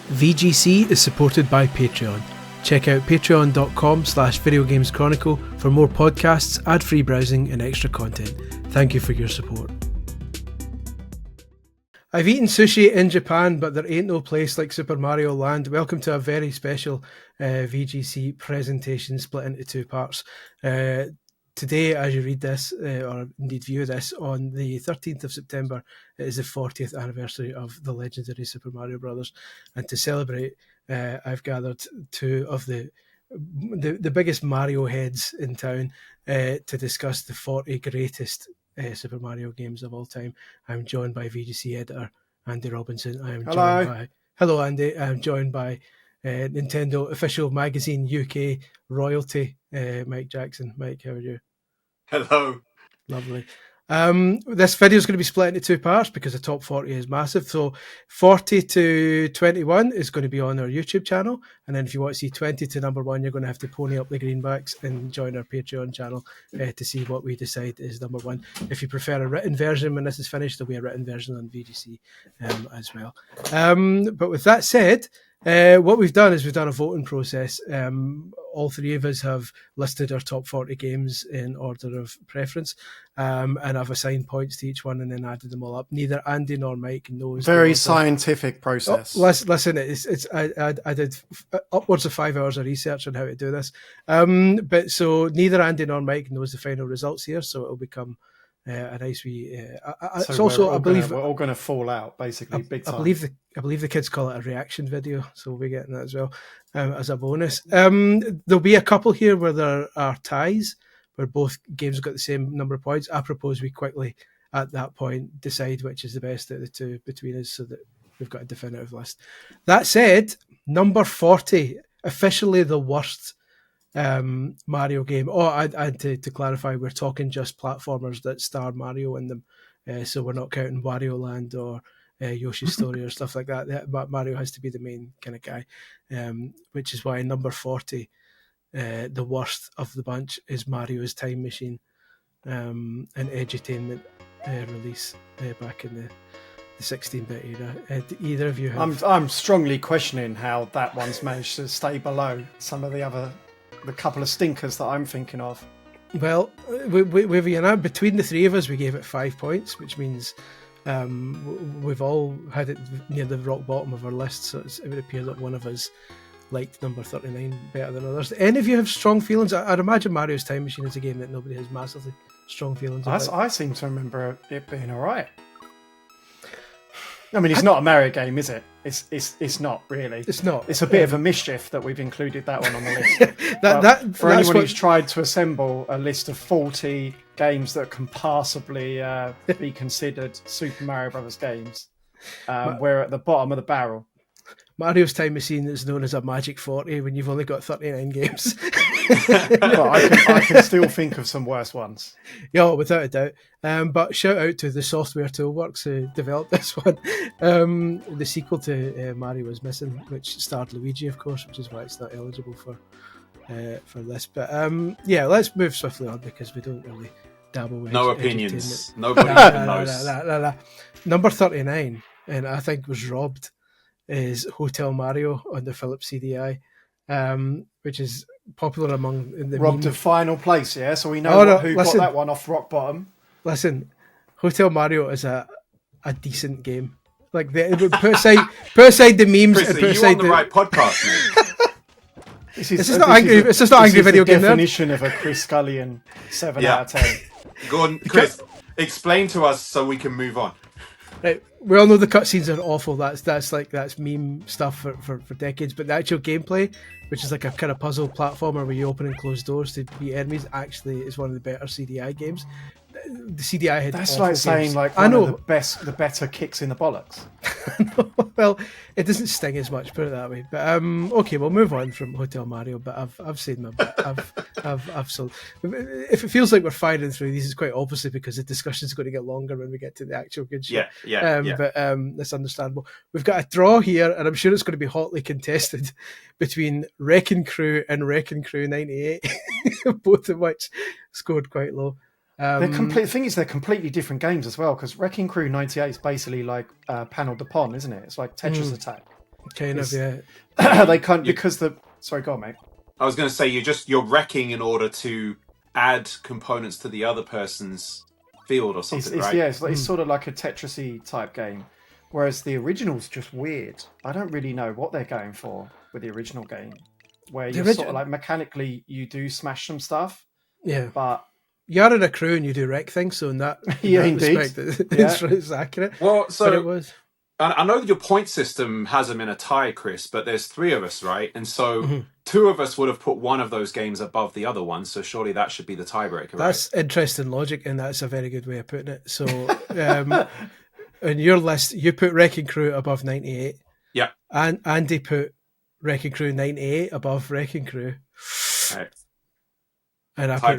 VGC is supported by Patreon. Check out patreon.com/videogameschronicle for more podcasts, ad-free browsing and extra content. Thank you for your support. I've eaten sushi in Japan, but there ain't no place like Super Mario Land. Welcome to a very special VGC presentation split into two parts. Today, as you read this, or indeed view this, on the 13th of September, it is the 40th anniversary of the legendary Super Mario Brothers. And to celebrate, I've gathered two of the biggest Mario heads in town to discuss the 40 greatest Super Mario games of all time. I'm joined by VGC editor Andy Robinson. Hello Andy. I'm joined by Nintendo Official Magazine UK royalty, Mike Jackson. Mike, how are you? Hello. Lovely. This video is going to be split into two parts because the top 40 is massive. So 40 to 21 is going to be on our YouTube channel. And then if you want to see 20 to number 1, you're going to have to pony up the greenbacks and join our Patreon channel to see what we decide is number 1. If you prefer a written version when this is finished, there'll be a written version on VGC as well. But with that said, what we've done is we've done a voting process. All three of us have listed our top 40 games in order of preference, and I've assigned points to each one and then added them all up. Neither Andy nor Mike knows. Very scientific process. Listen, I did upwards of 5 hours of research on how to do this, but so neither Andy nor Mike knows the final results here, so it'll become a nice wee. It's also, I believe, we're all going to fall out basically. Big time. I believe the kids call it a reaction video, so we'll be getting that as well as a bonus. There'll be a couple here where there are ties, where both games have got the same number of points. I propose we quickly, at that point, decide which is the best out of the two between us, so that we've got a definitive list. That said, number 40, officially the worst Mario game. And to clarify, we're talking just platformers that star Mario in them, so we're not counting Wario Land or Yoshi's Story or stuff like that. But Mario has to be the main kind of guy, which is why number 40, the worst of the bunch, is Mario's Time Machine, an edutainment release back in the 16-bit era. Do either of you have? I'm strongly questioning how that one's managed to stay below some of the couple of stinkers that I'm thinking of. Well, between the three of us, we gave it 5 points, which means we've all had it near the rock bottom of our list, so it would appear that one of us liked number 39 better than others. Any of you have strong feelings? I'd imagine Mario's Time Machine is a game that nobody has massively strong feelings about. I seem to remember it being alright. I mean, it's not a Mario game, is it? It's not really. It's not. It's a bit of a mischief that we've included that one on the list. For anyone who's tried to assemble a list of 40 games that can possibly be considered Super Mario Brothers games, we're at the bottom of the barrel. Mario's Time Machine is known as a magic 40 when you've only got 39 games. But I can still think of some worse ones. Yeah, without a doubt. But shout out to the Software Toolworks who developed this one. The sequel to Mario is Missing, which starred Luigi, of course, which is why it's not eligible for this. But let's move swiftly on because we don't really dabble with no opinions. Nobody knows. Number 39, and I think was robbed, is Hotel Mario on the Philips CDI, which is popular among the robbed a final place, yeah. So we know who got that one off rock bottom. Listen, Hotel Mario is a decent game. Like put aside the memes. Chris, and put are you aside on the right podcast, mate? This is not angry. It's just not angry video game. Definition of a Chris Scullion 7 out of 10. Go on, Chris. Explain to us so we can move on. Right, we all know the cutscenes are awful. That's meme stuff for decades. But the actual gameplay, which is like a kind of puzzle platformer where you open and close doors to beat enemies, actually is one of the better CDI games. The CDI had that's awful like games. saying like one of the better kicks in the bollocks. Well, it doesn't sting as much, put it that way. But okay, we'll move on from Hotel Mario. But I've said my bit. I've sold. If it feels like we're firing through these, it's quite obviously because the discussion's going to get longer when we get to the actual good shit. Yeah. But that's understandable. We've got a draw here, and I'm sure it's going to be hotly contested between Wrecking Crew and Wrecking Crew 98, both of which scored quite low. The thing is, they're completely different games as well, because Wrecking Crew 98 is basically like Panel de Pon, isn't it? It's like Tetris Attack. Kind of, yeah. They can't because the. Sorry, go on, mate. I was going to say you're wrecking in order to add components to the other person's field or something, right? Yeah, it's sort of like a Tetris-y type game, whereas the original's just weird. I don't really know what they're going for with the original game, where you sort of like mechanically you do smash some stuff, but you're in a crew and you do wreck things, so in that, respect, it's accurate. Well, so it was. I know that your point system has them in a tie, Chris, but there's 3 of us, right? And so 2 of us would have put one of those games above the other one, so surely that should be the tiebreaker, right? That's interesting logic, and that's a very good way of putting it. So, in your list, you put Wrecking Crew above 98. Yeah. And Andy put Wrecking Crew 98 above Wrecking Crew. Right. And I put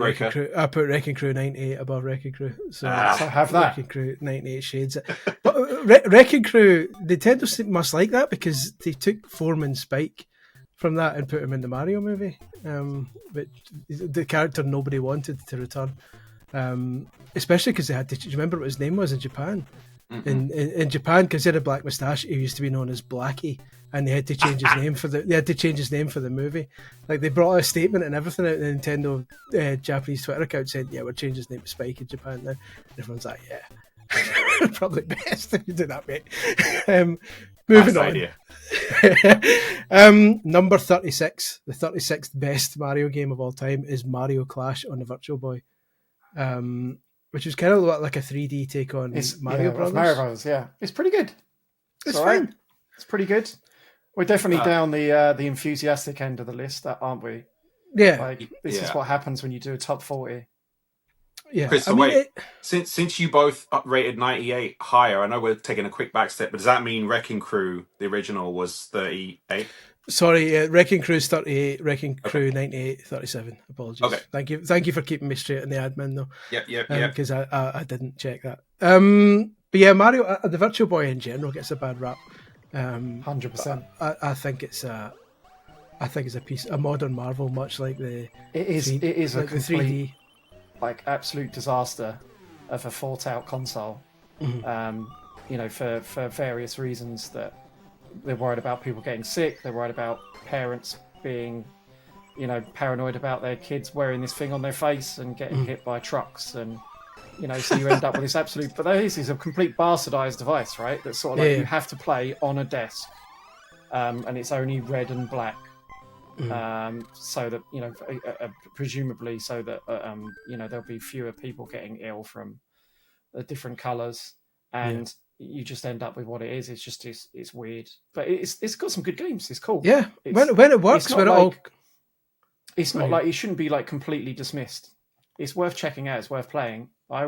Wrecking Crew 98 above Wrecking Crew. So have that. Wrecking Crew 98 shades. But Wrecking Crew, Nintendo must like that because they took Foreman Spike from that and put him in the Mario movie. But the character nobody wanted to return. Especially because they had to. Do you remember what his name was in Japan? In Japan, because he had a black moustache, he used to be known as Blackie, and they had to change his name for the movie. Like they brought out a statement and everything out. The Nintendo Japanese Twitter account said, "Yeah, we're changing his name to Spike in Japan now." And everyone's like, "Yeah, probably best if you do that, mate." Moving on. Number 36, the 36th best Mario game of all time is Mario Clash on the Virtual Boy. Which is kind of like a 3D take on Mario Brothers. Mario Brothers, yeah. It's pretty good. It's fine. It's pretty good. We're definitely down the enthusiastic end of the list, aren't we? Yeah. Like this is what happens when you do a top 40. Yeah. Chris, so since you both rated 98 higher, I know we're taking a quick back step, but does that mean Wrecking Crew, the original, was 38? Sorry, Wrecking Crew's 38, Wrecking Crew 98, 37. Apologies. Okay. Thank you for keeping me straight in the admin though. Yep. Because I didn't check that. But yeah, Mario, the Virtual Boy in general gets a bad rap. 100%. I think it's a piece, a modern marvel, much like the. It is like a complete, 3D, like absolute disaster of a thought-out console. For various reasons that. They're worried about people getting sick. They're worried about parents being, paranoid about their kids wearing this thing on their face and getting hit by trucks. And, so you end up with this absolute... But this is a complete bastardized device, right? That's sort of like you have to play on a desk. And it's only red and black. So that, presumably so that, there'll be fewer people getting ill from the different colours. And... you just end up with what it is. It's just it's weird, but it's got some good games. It's cool. Yeah, when it works, it's not like it shouldn't be like completely dismissed. It's worth checking out. It's worth playing. I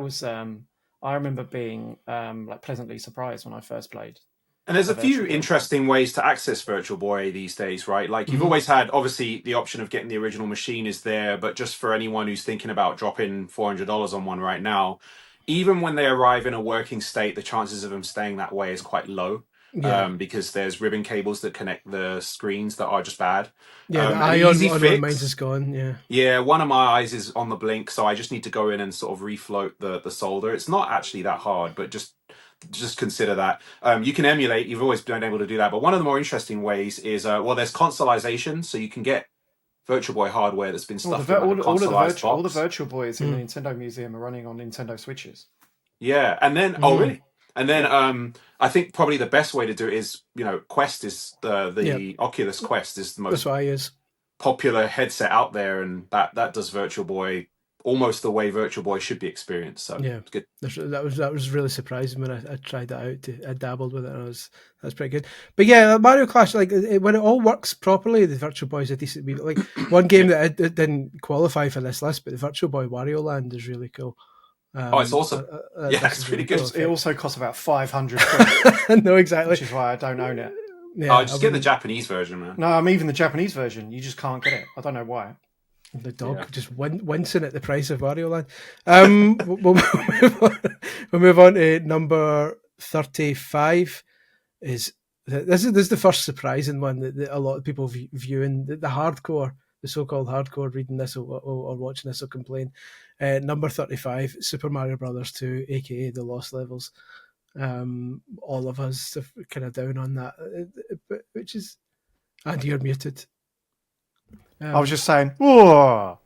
remember being like pleasantly surprised when I first played. And there's a few interesting ways to access Virtual Boy these days, right? Like you've always had, obviously, the option of getting the original machine is there, but just for anyone who's thinking about dropping $400 on one right now. Even when they arrive in a working state, the chances of them staying that way is quite low because there's ribbon cables that connect the screens that are just bad. Yeah, the eye on mine is gone, Yeah, one of my eyes is on the blink, so I just need to go in and sort of refloat the solder. It's not actually that hard, but just consider that. You can emulate, you've always been able to do that, but one of the more interesting ways is, there's consoleization, so you can get Virtual Boy hardware that's been stuffed in a consoleized box. All the Virtual Boys in the Nintendo Museum are running on Nintendo Switches. Yeah, and then really? And then I think probably the best way to do it is Quest is the Oculus Quest is the most popular headset out there, and that does Virtual Boy almost the way Virtual Boy should be experienced. So it's good. That was really surprising when I tried that out. I dabbled with it, and that's pretty good. But yeah, Mario Clash, like when it all works properly, the Virtual Boy is a decent. Like one game that it didn't qualify for this list, but the Virtual Boy Wario Land is really cool. It's awesome. It's pretty good. It also costs about 500 quid. No, exactly. Which is why I don't own it. Yeah, just get the Japanese version, man. No, I'm even the Japanese version. You just can't get it. I don't know why. The dog just wincing at the price of Wario Land. We'll move on to number 35. This is the first surprising one that a lot of people viewing the hardcore, the so-called hardcore, reading this or watching this will complain. Number 35, Super Mario Brothers 2, aka The Lost Levels. All of us are kind of down on that, which is, and you're muted. I was just saying, whoa.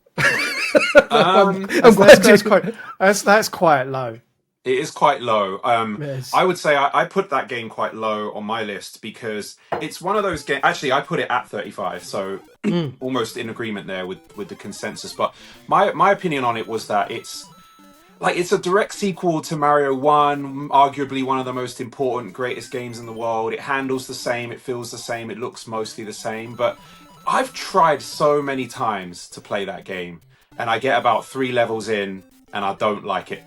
That's quite low. It is quite low. I would say I put that game quite low on my list because it's one of those games. Actually, I put it at 35, so almost in agreement there with the consensus. But my opinion on it was that it's a direct sequel to Mario 1, arguably one of the most important, greatest games in the world. It handles the same, it feels the same, it looks mostly the same. But I've tried so many times to play that game, and I get about 3 levels in, and I don't like it.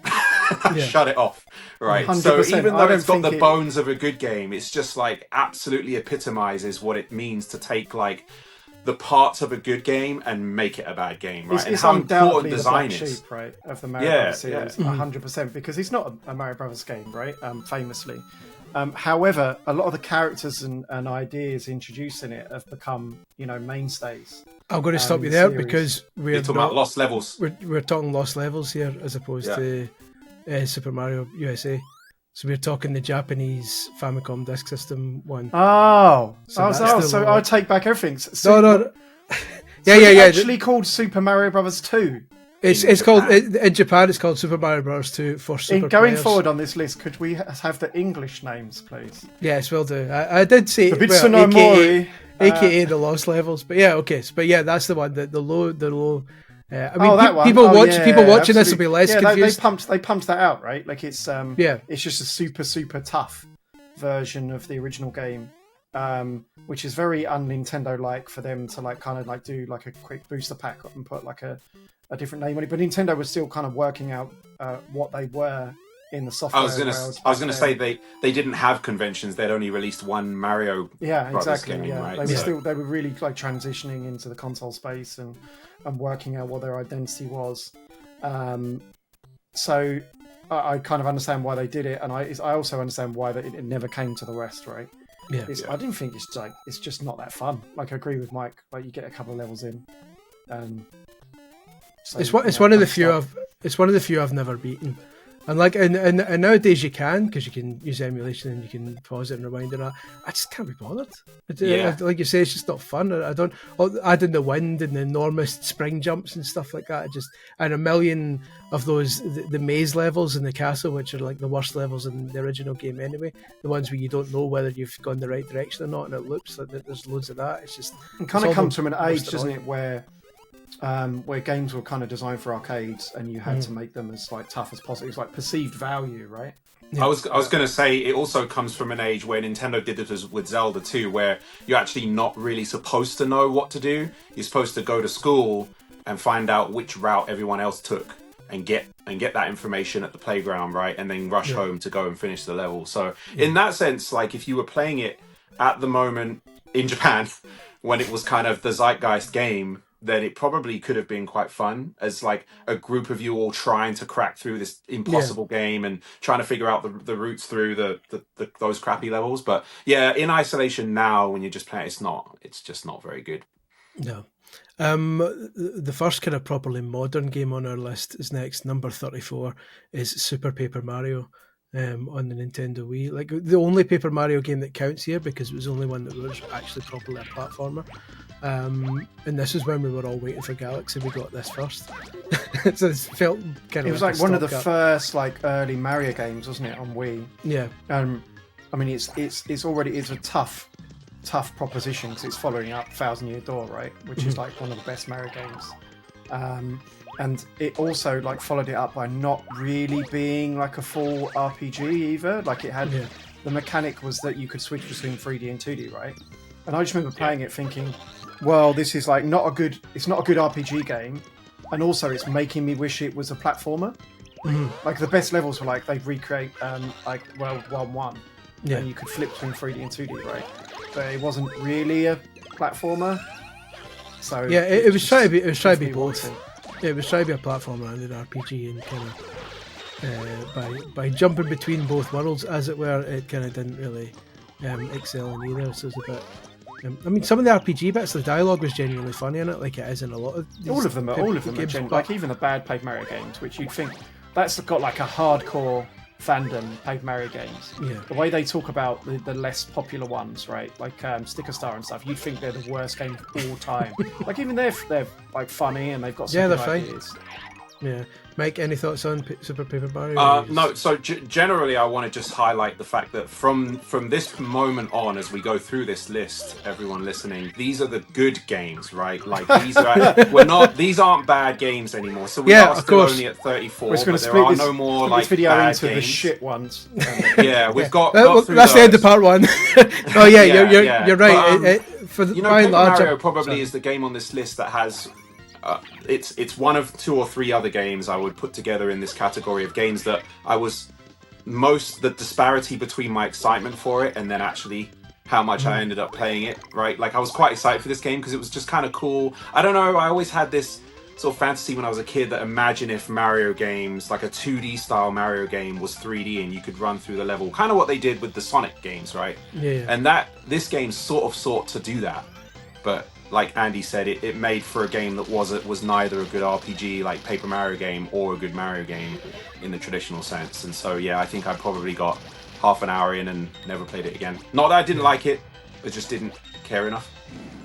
Shut it off, right? 100%. So even though it's got the bones of a good game, it's just like absolutely epitomizes what it means to take like the parts of a good game and make it a bad game, right? It's how important design is, right, of the Mario Brothers series, 100%, because it's not a Mario Brothers game, right? Famously. However, a lot of the characters and ideas introduced in it have become, mainstays. I'm going to stop you there because we're talking about Lost Levels. We're talking Lost Levels here as opposed to Super Mario USA. So we're talking the Japanese Famicom Disk System one. So I'll take back everything. No. It's actually called Super Mario Brothers 2. It's called in Japan. It's called Super Mario Bros. 2 for Super Going players. Forward on this list, could we have the English names, please? Yes, we'll do. I did say AKA the Lost Levels, but that's the one. The low. People watching this will be less confused. They pumped that out, right? Like it's just a super super tough version of the original game, which is very un-Nintendo like for them to do like a quick booster pack and put like a different name on it. But Nintendo was still kind of working out what they were in the software. I was gonna say they didn't have conventions. They'd only released one Mario. Yeah, exactly. Game, right? They were really like transitioning into the console space and working out what their identity was. So I kind of understand why they did it, and I also understand why it never came to the West, right? I didn't think it's just not that fun. Like I agree with Mike. Like you get a couple of levels in, it's one of the few I've never beaten. And and nowadays you can, because you can use emulation and you can pause it and rewind and that. I just can't be bothered. Like you say, it's just not fun. Adding the wind and the enormous spring jumps and stuff like that. And a million of those the maze levels in the castle, which are like the worst levels in the original game anyway. The ones where you don't know whether you've gone the right direction or not, and it loops like there's loads of that. It kind of comes from an age, doesn't it, where games were kind of designed for arcades and you had to make them as like tough as possible. It's like perceived value, right? Yeah. I was going to say it also comes from an age where Nintendo did it with Zelda too, where you're actually not really supposed to know what to do. You're supposed to go to school and find out which route everyone else took and get that information at the playground, right? And then rush home to go and finish the level. So in that sense, like if you were playing it at the moment in Japan when it was kind of the zeitgeist game, then it probably could have been quite fun as like a group of you all trying to crack through this impossible game and trying to figure out the routes through the those crappy levels. But in isolation now, when you're just playing, it's just not very good. No. The first kind of properly modern game on our list is next. Number 34 is Super Paper Mario on the Nintendo Wii. Like the only Paper Mario game that counts here because it was the only one that was actually properly a platformer. And this is when we were all waiting for Galaxy. We got this first. So it felt kind of. It was like one of the first like early Mario games, wasn't it, on Wii? Yeah. I mean, it's a tough proposition because it's following up Thousand Year Door, right? Which is like one of the best Mario games. And it also like followed it up by not really being like a full RPG either. Like it had the mechanic was that you could switch between 3D and 2D, right? And I just remember playing it thinking, well, this is like it's not a good RPG game, and also it's making me wish it was a platformer. Like the best levels were like they recreate World 1, and you could flip between 3D and 2D, right? But it wasn't really a platformer. So it was trying to be both. It was trying to be a platformer and an RPG, and kind of by jumping between both worlds, as it were, it kind of didn't really excel in either. So it's a bit. I mean, some of the RPG bits, the dialogue was genuinely funny in it, like it is in a lot of these all of them are games, like even the bad Paper Mario games, which you'd think that's got like a hardcore fandom Paper Mario games. Yeah. The way they talk about the less popular ones, right? Like Sticker Star and stuff, you think they're the worst game of all time. Like even they're like funny and they've got some good ideas. Yeah. Mike, any thoughts on Super Paper Mario? No, so generally I want to just highlight the fact that from this moment on, as we go through this list, everyone listening, these are the good games, right? Like these aren't bad games anymore. So we are still only at 34, but there are no more like video bad into games. The shit ones. Yeah, we've got through that's those. the end of part one. Oh yeah, you're right. But, for the, Paper Mario probably is the game on this list that has it's one of 2 or 3 other games I would put together in this category of games that I was the disparity between my excitement for it and then actually how much I ended up playing it, right? Like I was quite excited for this game because it was just kind of cool. I don't know, I always had this sort of fantasy when I was a kid that imagine if Mario games, like a 2D style Mario game was 3D and you could run through the level, kind of what they did with the Sonic games, right? Yeah. And this game sort of sought to do that, but like Andy said, it made for a game that was neither a good RPG like Paper Mario game or a good Mario game in the traditional sense. And so yeah, I think I probably got half an hour in and never played it again. Not that I didn't like it, I just didn't care enough.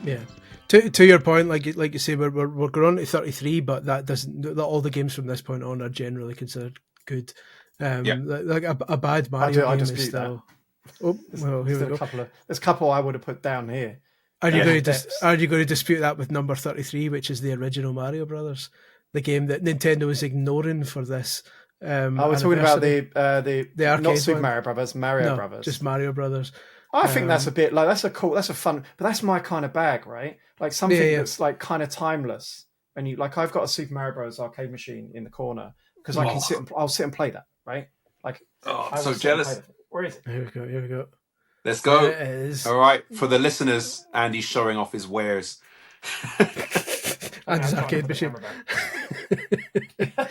Yeah. To your point, like you say, we're going to 33, but that doesn't. All the games from this point on are generally considered good. Like a bad Mario game is still. That. Oh well, here we go. There's a couple I would have put down here. Are you going to dispute that with number 33, which is the original Mario Brothers, the game that Nintendo is ignoring for this? We're talking about the arcade not Super one. Mario Brothers, Mario Brothers, just Mario Brothers. I think that's a bit like that's a fun, but that's my kind of bag, right? Like something that's like kind of timeless. And you like, I've got a Super Mario Bros. Arcade machine in the corner because I can I'll sit and play that, right? Like, I'm so jealous. Where is it? Here we go. Let's go. It is. All right, for the listeners, Andy's showing off his wares. And his arcade machine.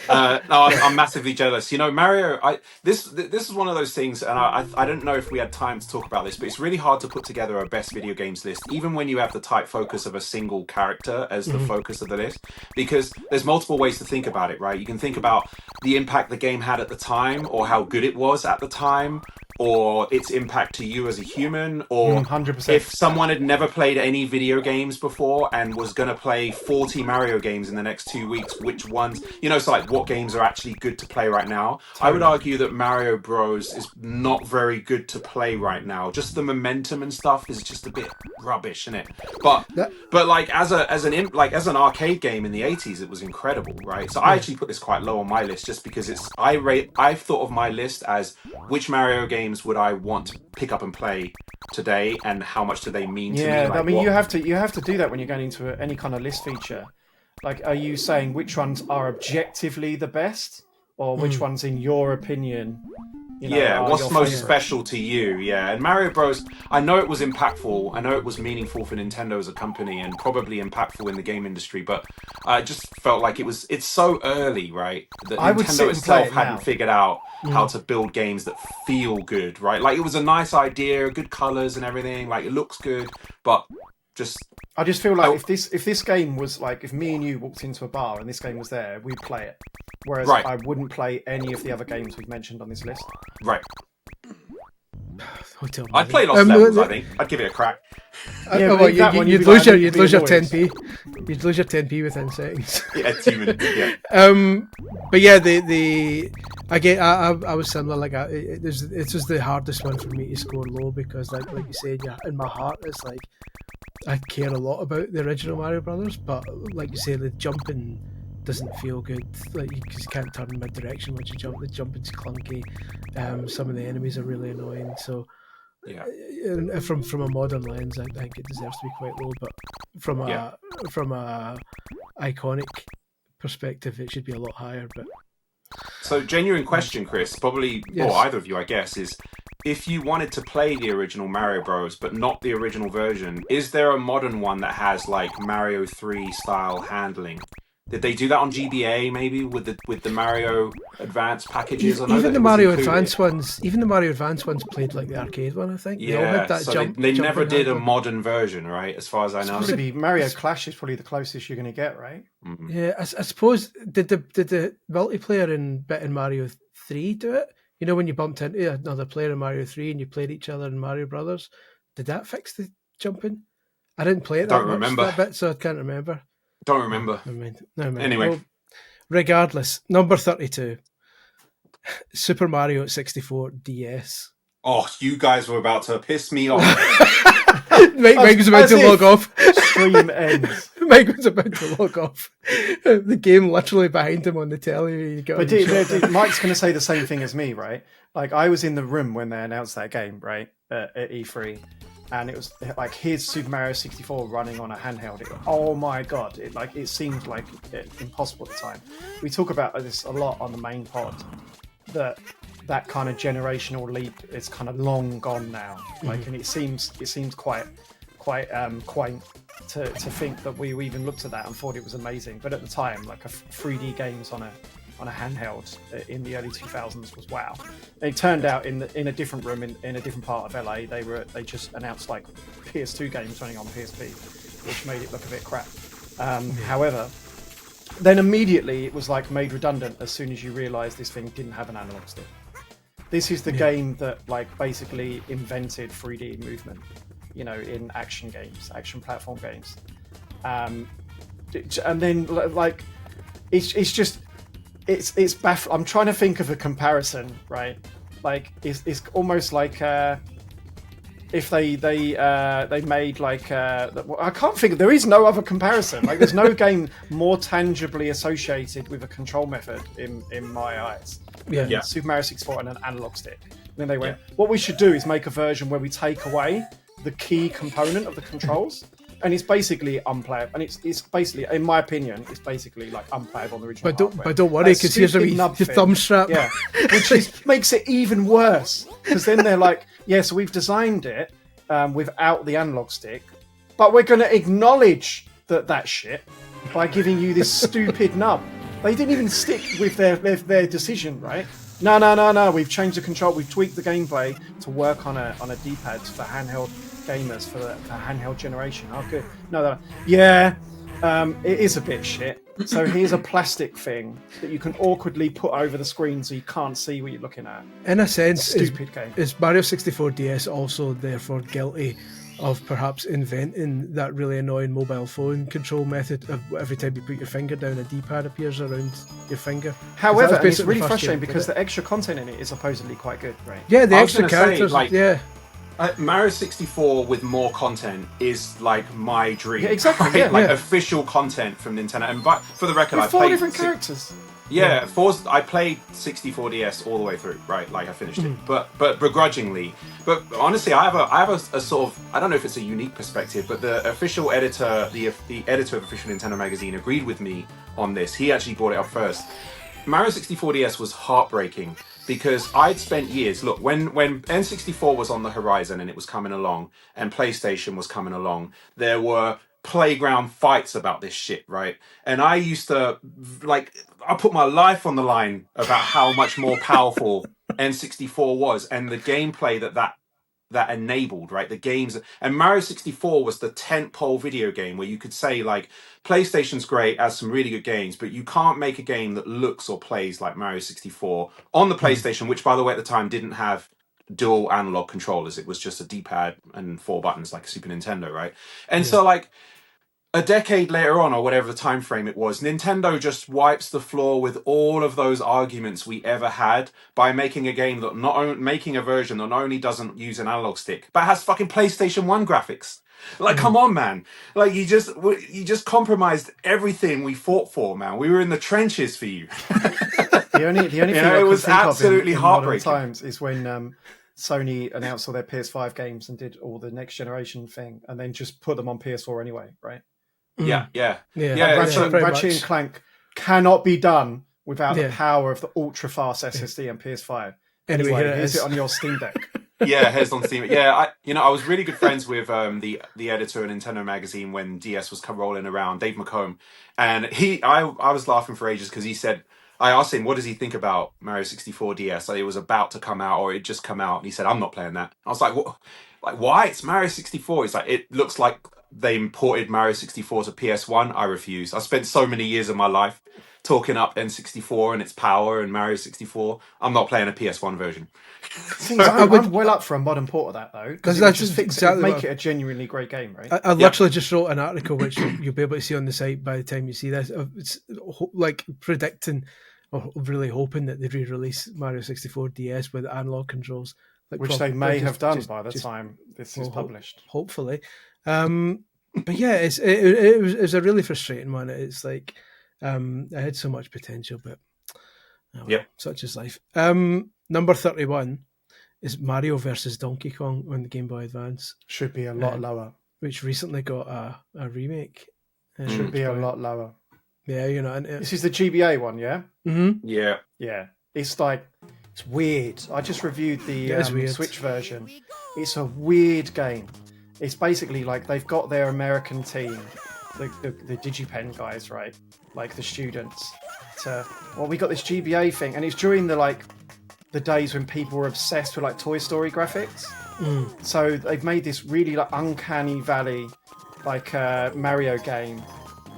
No, I'm massively jealous. You know, Mario. This is one of those things, and I don't know if we had time to talk about this, but it's really hard to put together a best video games list, even when you have the tight focus of a single character as the focus of the list, because there's multiple ways to think about it, right? You can think about the impact the game had at the time, or how good it was at the time, or its impact to you as a human, or 100%. If someone had never played any video games before and was going to play 40 Mario games in the next 2 weeks, which ones, it's like what games are actually good to play right now. Totally. I would argue that Mario Bros is not very good to play right now. Just the momentum and stuff is just a bit rubbish, isn't it? But like as an arcade game in the 80s, it was incredible, right? So I actually put this quite low on my list just because I've thought of my list as which Mario games would I want to pick up and play today, and how much do they mean to me? Yeah, I mean, you have to do that when you're going into any kind of list feature. Like, are you saying which ones are objectively the best, or which ones, in your opinion, what's most special to you? Yeah, and Mario Bros, I know it was impactful. I know it was meaningful for Nintendo as a company, and probably impactful in the game industry. But I just felt like it's so early, right? That Nintendo itself hadn't figured out how to build games that feel good, right? Like, it was a nice idea, good colors and everything. Like, it looks good, but I just feel like if this game was like, if me and you walked into a bar and this game was there, we'd play it. Whereas I wouldn't play any of the other games we've mentioned on this list. Right. Hotel I'd play Lost Levels, I think. I'd give it a crack. You'd lose your 10p. You'd lose your 10p within seconds. Yeah, 2 minutes. Yeah. But yeah, I was similar. Like, this was the hardest one for me to score low because, like you said, in my heart, it's like I care a lot about the original Mario Brothers, but like you say, the jumping doesn't feel good. Like, because you can't turn mid direction once you jump. The jumping's clunky. Some of the enemies are really annoying. So, yeah, from a modern lens, I think it deserves to be quite low. But from a iconic perspective, it should be a lot higher. But so, genuine question, Chris, probably, or either of you, I guess, is if you wanted to play the original Mario Bros, but not the original version, is there a modern one that has like Mario 3 style handling? Did they do that on GBA maybe with the Mario Advance packages? Even the Mario Advance ones played like the arcade one, I think. Yeah, they all had that so they never did a modern version, right? As far as I know. Probably Mario Clash is probably the closest you're going to get, right? Mm-hmm. Yeah, I suppose did the multiplayer in Mario 3 do it? You know when you bumped into another player in Mario 3 and you played each other in Mario Brothers, did that fix the jumping? I didn't play it that much, that bit, so I can't remember. Don't remember. Never mind. Anyway. Well, regardless, number 32. Super Mario 64 DS. Oh, you guys were about to piss me off. Mike was about to log off. Stream ends. Mike was about to log off. The game literally behind him on the telly. But Mike's going to say the same thing as me, right? Like, I was in the room when they announced that game, right, at E3, and it was like, here's Super Mario 64 running on a handheld. Oh my god! It seemed like impossible at the time. We talk about this a lot on the main pod. That kind of generational leap is kind of long gone now. Like, and it seems quite quaint to think that we even looked at that and thought it was amazing. But at the time, like, a 3D games on a handheld in the early 2000s was wow. It turned out in a different room in a different part of LA, they just announced like PS2 games running on PSP, which made it look a bit crap. However, then immediately it was like made redundant as soon as you realised this thing didn't have an analog stick. This is the game that like basically invented 3D movement, you know, in action platform games. And then like it's baffling. I'm trying to think of a comparison, right? Like it's almost like if they made like I can't think. There is no other comparison. Like, there's no game more tangibly associated with a control method in my eyes. Yeah. Super Mario 64 and an analog stick. And then they went, what we should do is make a version where we take away the key component of the controls, and it's basically unplayable. And it's basically, in my opinion, it's basically like unplayable on the original hardware. But don't worry, because here's your thumb strap. Yeah, which makes it even worse, because then they're like, so we've designed it without the analog stick, but we're going to acknowledge that shit by giving you this stupid nub. They didn't even stick with their decision, right? No. We've changed the control. We've tweaked the gameplay to work on a D-pad for handheld gamers for handheld generation. Oh, good. No. It is a bit shit. So here's a plastic thing that you can awkwardly put over the screen so you can't see what you're looking at. In a sense, stupid game. Is Mario 64 DS also therefore guilty of perhaps inventing that really annoying mobile phone control method of every time you put your finger down, a D-pad appears around your finger? However, it's really frustrating because the extra content in it is supposedly quite good, right? Yeah, the extra characters, Mario 64 with more content is like my dream. Yeah, exactly. Right? Yeah, official content from Nintendo. And for the record, I played 4 different characters. Yeah, I played 64 DS all the way through, right? Like, I finished it, but begrudgingly. But honestly, I have a sort of, I don't know if it's a unique perspective, but the official editor, the editor of Official Nintendo Magazine, agreed with me on this. He actually brought it up first. Mario 64 DS was heartbreaking because I'd spent years. Look, when N64 was on the horizon and it was coming along, and PlayStation was coming along, there were playground fights about this shit, right? And I used to, like, I put my life on the line about how much more powerful N64 was and the gameplay that enabled, right? The games, and Mario 64 was the tentpole video game where you could say, like, PlayStation's great, has some really good games, but you can't make a game that looks or plays like Mario 64 on the PlayStation, which, by the way, at the time didn't have dual analog controllers. It was just a D-pad and 4 buttons like a Super Nintendo, right? And so, like, a decade later on, or whatever the time frame it was, Nintendo just wipes the floor with all of those arguments we ever had by making a game that making a version that not only doesn't use an analog stick, but has fucking PlayStation 1 graphics. Like, come on, man. Like, you just compromised everything we fought for, man. We were in the trenches for you. The only thing it was absolutely heartbreaking. Times is when Sony announced all their PS5 games and did all the next generation thing, and then just put them on PS4 anyway, right? Yeah. Ratchet and Clank cannot be done without the power of the ultra-fast SSD and PS5. Anyway, here's it on your Steam Deck. Here's on Steam. Yeah, I was really good friends with the editor of Nintendo Magazine when DS was rolling around, Dave McComb, and I was laughing for ages because he said, I asked him, what does he think about Mario 64 DS? Like, it was about to come out or it just come out, and he said, I'm not playing that. I was like, what? Like, why? It's Mario 64. He's like, it looks like they imported Mario 64 to PS1, I refused. I spent so many years of my life talking up N64 and its power and Mario 64. I'm not playing a PS1 version. I'm well up for a modern port of that, though, because that's just fix exactly it, make it a genuinely great game, right? I literally just wrote an article which you'll be able to see on the site by the time you see this. It's like predicting or really hoping that they re-release Mario 64 DS with analog controls, which they may have done by the time this is published. Hopefully, but yeah, it was a really frustrating one. It's like it had so much potential, but such is life. Number 31 is Mario versus Donkey Kong on the Game Boy Advance. Should be a lot lower. Which recently got a remake. Should be a lot lower. Yeah, you're not into it. This is the GBA one, yeah? Mm-hmm. Yeah. Yeah. It's weird. I just reviewed the Switch version. It's a weird game. It's basically like they've got their American team, the DigiPen guys, right? Like the students. We got this GBA thing, and it's during the days when people were obsessed with like Toy Story graphics. So they've made this really like uncanny valley, like Mario game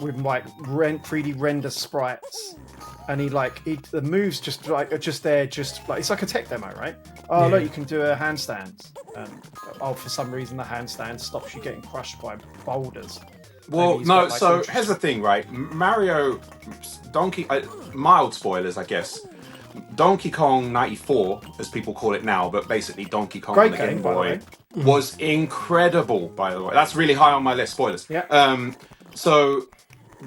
with like 3D render sprites, and the moves are just there, just like it's like a tech demo, right? Oh, look, you can do a handstand, and for some reason the handstand stops you getting crushed by boulders. Well, no. So here's the thing, right? Mario, mild spoilers, I guess. Donkey Kong 94, as people call it now, but basically Donkey Kong on the Game Boy, was incredible, by the way. That's really high on my list, spoilers. Yeah. So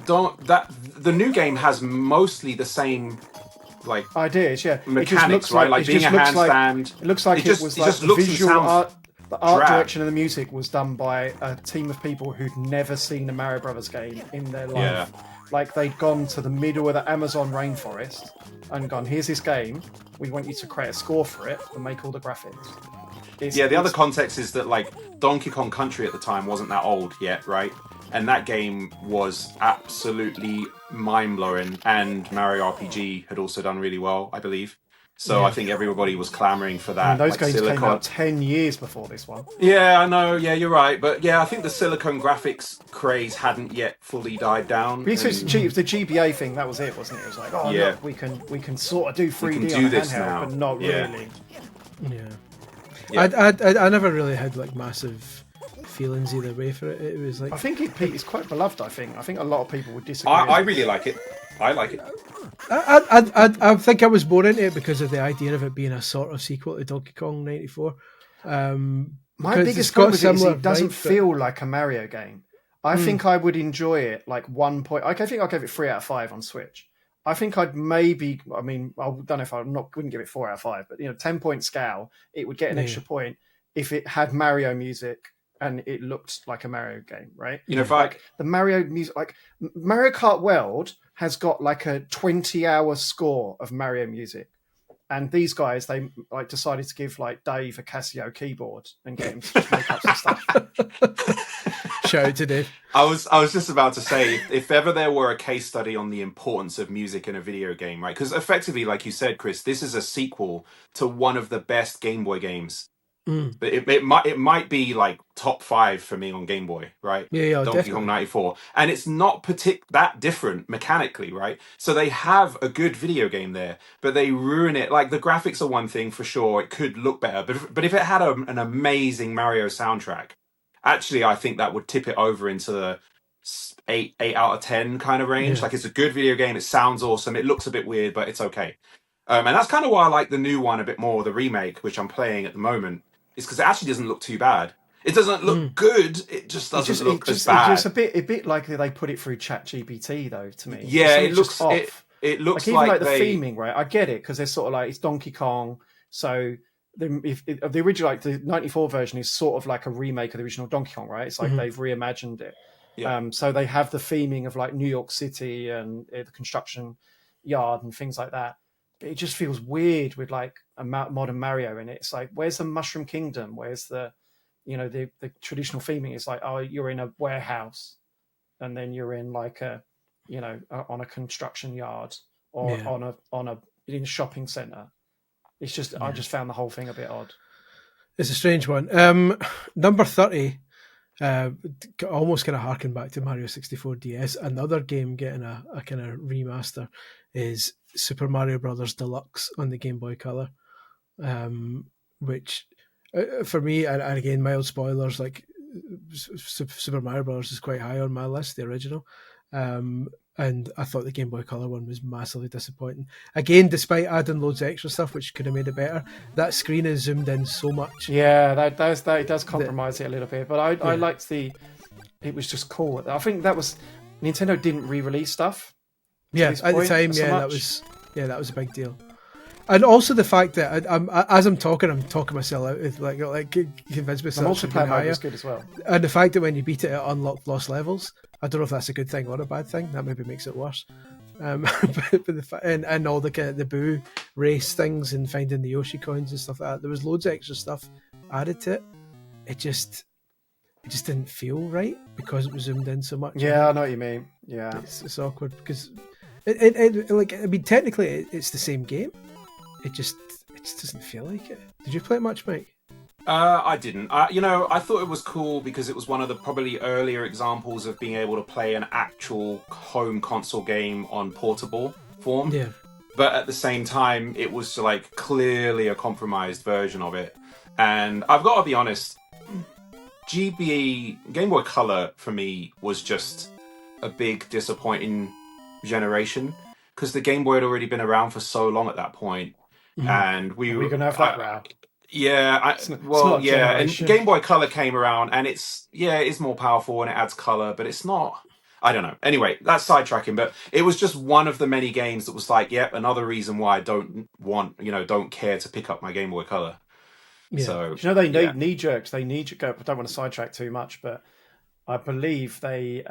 the new game has mostly the same ideas, mechanics, right? Like being a handstand. It looks like it was like the visual art. The art direction of the music was done by a team of people who'd never seen a Mario Brothers game in their life. Yeah. Like they'd gone to the middle of the Amazon rainforest and gone, here's this game, we want you to create a score for it and make all the graphics. The other context is that like Donkey Kong Country at the time wasn't that old yet, right? And that game was absolutely mind-blowing, and Mario RPG had also done really well, I believe. So I think everybody was clamoring for that. Those games came out 10 years before this one. Yeah, I know. Yeah, you're right. But yeah, I think the Silicon graphics craze hadn't yet fully died down. But it's the GBA thing, that was it, wasn't it? It was like, look, we can sort of do 3D on a handheld, but not really. Yeah. I never really had like massive feelings either way for it. It was like I think it's quite beloved. I think a lot of people would disagree. I really like it. I like it. I think I was more into it because of the idea of it being a sort of sequel to Donkey Kong 94. My biggest problem with it is it doesn't feel like a Mario game. I think I would enjoy it like 1 point. I think I'll give it 3 out of 5 on Switch. I think I'd maybe, I don't know if wouldn't give it 4 out of 5, but 10-point scale, it would get an extra point if it had Mario music and it looked like a Mario game, right? The Mario music, like Mario Kart World has got like a 20-hour score of Mario music. And these guys, they like decided to give like Dave a Casio keyboard and get him to just make up some stuff. Shout out to Dave. I was just about to say, if ever there were a case study on the importance of music in a video game, right? Because effectively, like you said, Chris, this is a sequel to one of the best Game Boy games. But it might be like top 5 for me on Game Boy, right? Yeah, Donkey Kong 94, and it's not that different mechanically, right? So they have a good video game there, but they ruin it. Like the graphics are one thing for sure; it could look better, but if it had an amazing Mario soundtrack, actually, I think that would tip it over into the 8 out of 10 kind of range. Like it's a good video game. It sounds awesome. It looks a bit weird, but it's okay. And that's kind of why I like the new one a bit more, the remake, which I'm playing at the moment. Is because it actually doesn't look too bad. It doesn't look good. It just doesn't look as bad. It's a bit like they put it through ChatGPT though. To me, yeah, it looks off. It looks like even the theming, right? I get it because they're sort of like it's Donkey Kong. So the original, like the 94 version, is sort of like a remake of the original Donkey Kong, right? It's like they've reimagined it. Yeah. So they have the theming of like New York City and the construction yard and things like that. But it just feels weird with like a modern Mario in it. It's like, where's the Mushroom Kingdom? Where's the traditional theming? It's like, oh, you're in a warehouse, and then you're in like on a construction yard or in a shopping center. It's just I just found the whole thing a bit odd. It's a strange one. Number 30 almost kind of harken back to Mario 64 DS. Another game getting a kind of remaster is Super Mario Brothers Deluxe on the Game Boy Color, which for me, and again, mild spoilers, like Super Mario Brothers is quite high on my list, the original. And I thought the Game Boy Color one was massively disappointing. Again, despite adding loads of extra stuff, which could have made it better, that screen is zoomed in so much. Yeah, that does compromise it a little bit. But I liked it was just cool. I think that was Nintendo didn't re-release stuff. Yeah, at the time, that was a big deal. And also the fact that as I'm talking myself out, like convince myself. The multiplayer mode was good as well. And the fact that when you beat it, it unlocked lost levels. I don't know if that's a good thing or a bad thing. That maybe makes it worse. And all the kind of the Boo race things and finding the Yoshi coins and stuff like that. There was loads of extra stuff added to it. It just didn't feel right because it was zoomed in so much. Yeah, I know what you mean. Yeah, it's awkward because technically it's the same game. It just doesn't feel like it. Did you play it much, Mike? I didn't. I thought it was cool because it was one of the probably earlier examples of being able to play an actual home console game on portable form. Yeah. But at the same time, it was like clearly a compromised version of it. And I've got to be honest, Game Boy Color for me was just a big disappointing generation because the Game Boy had already been around for so long at that point. Mm-hmm. And we're going to have that row. Yeah, and Game Boy Color came around, and it's more powerful and it adds color, but it's not. I don't know. Anyway, that's sidetracking, but it was just one of the many games that was like, another reason why I don't care to pick up my Game Boy Color. Yeah. So they need knee jerks. They need to go. I don't want to sidetrack too much, but I believe they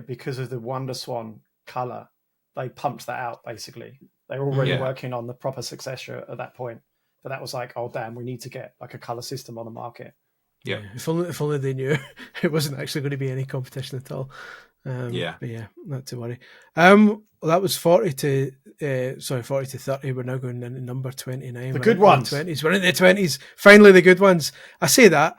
because of the Wonder Swan color, they pumped that out. Basically, they were already working on the proper successor at that point. But that was like, oh damn, we need to get like a color system on the market. Yeah, if only they knew it wasn't actually going to be any competition at all. But not to worry. Well, that was 40 to 30. We're now going into number 29. The good ones. 20s. We're in the 20s. Finally, the good ones. I say that.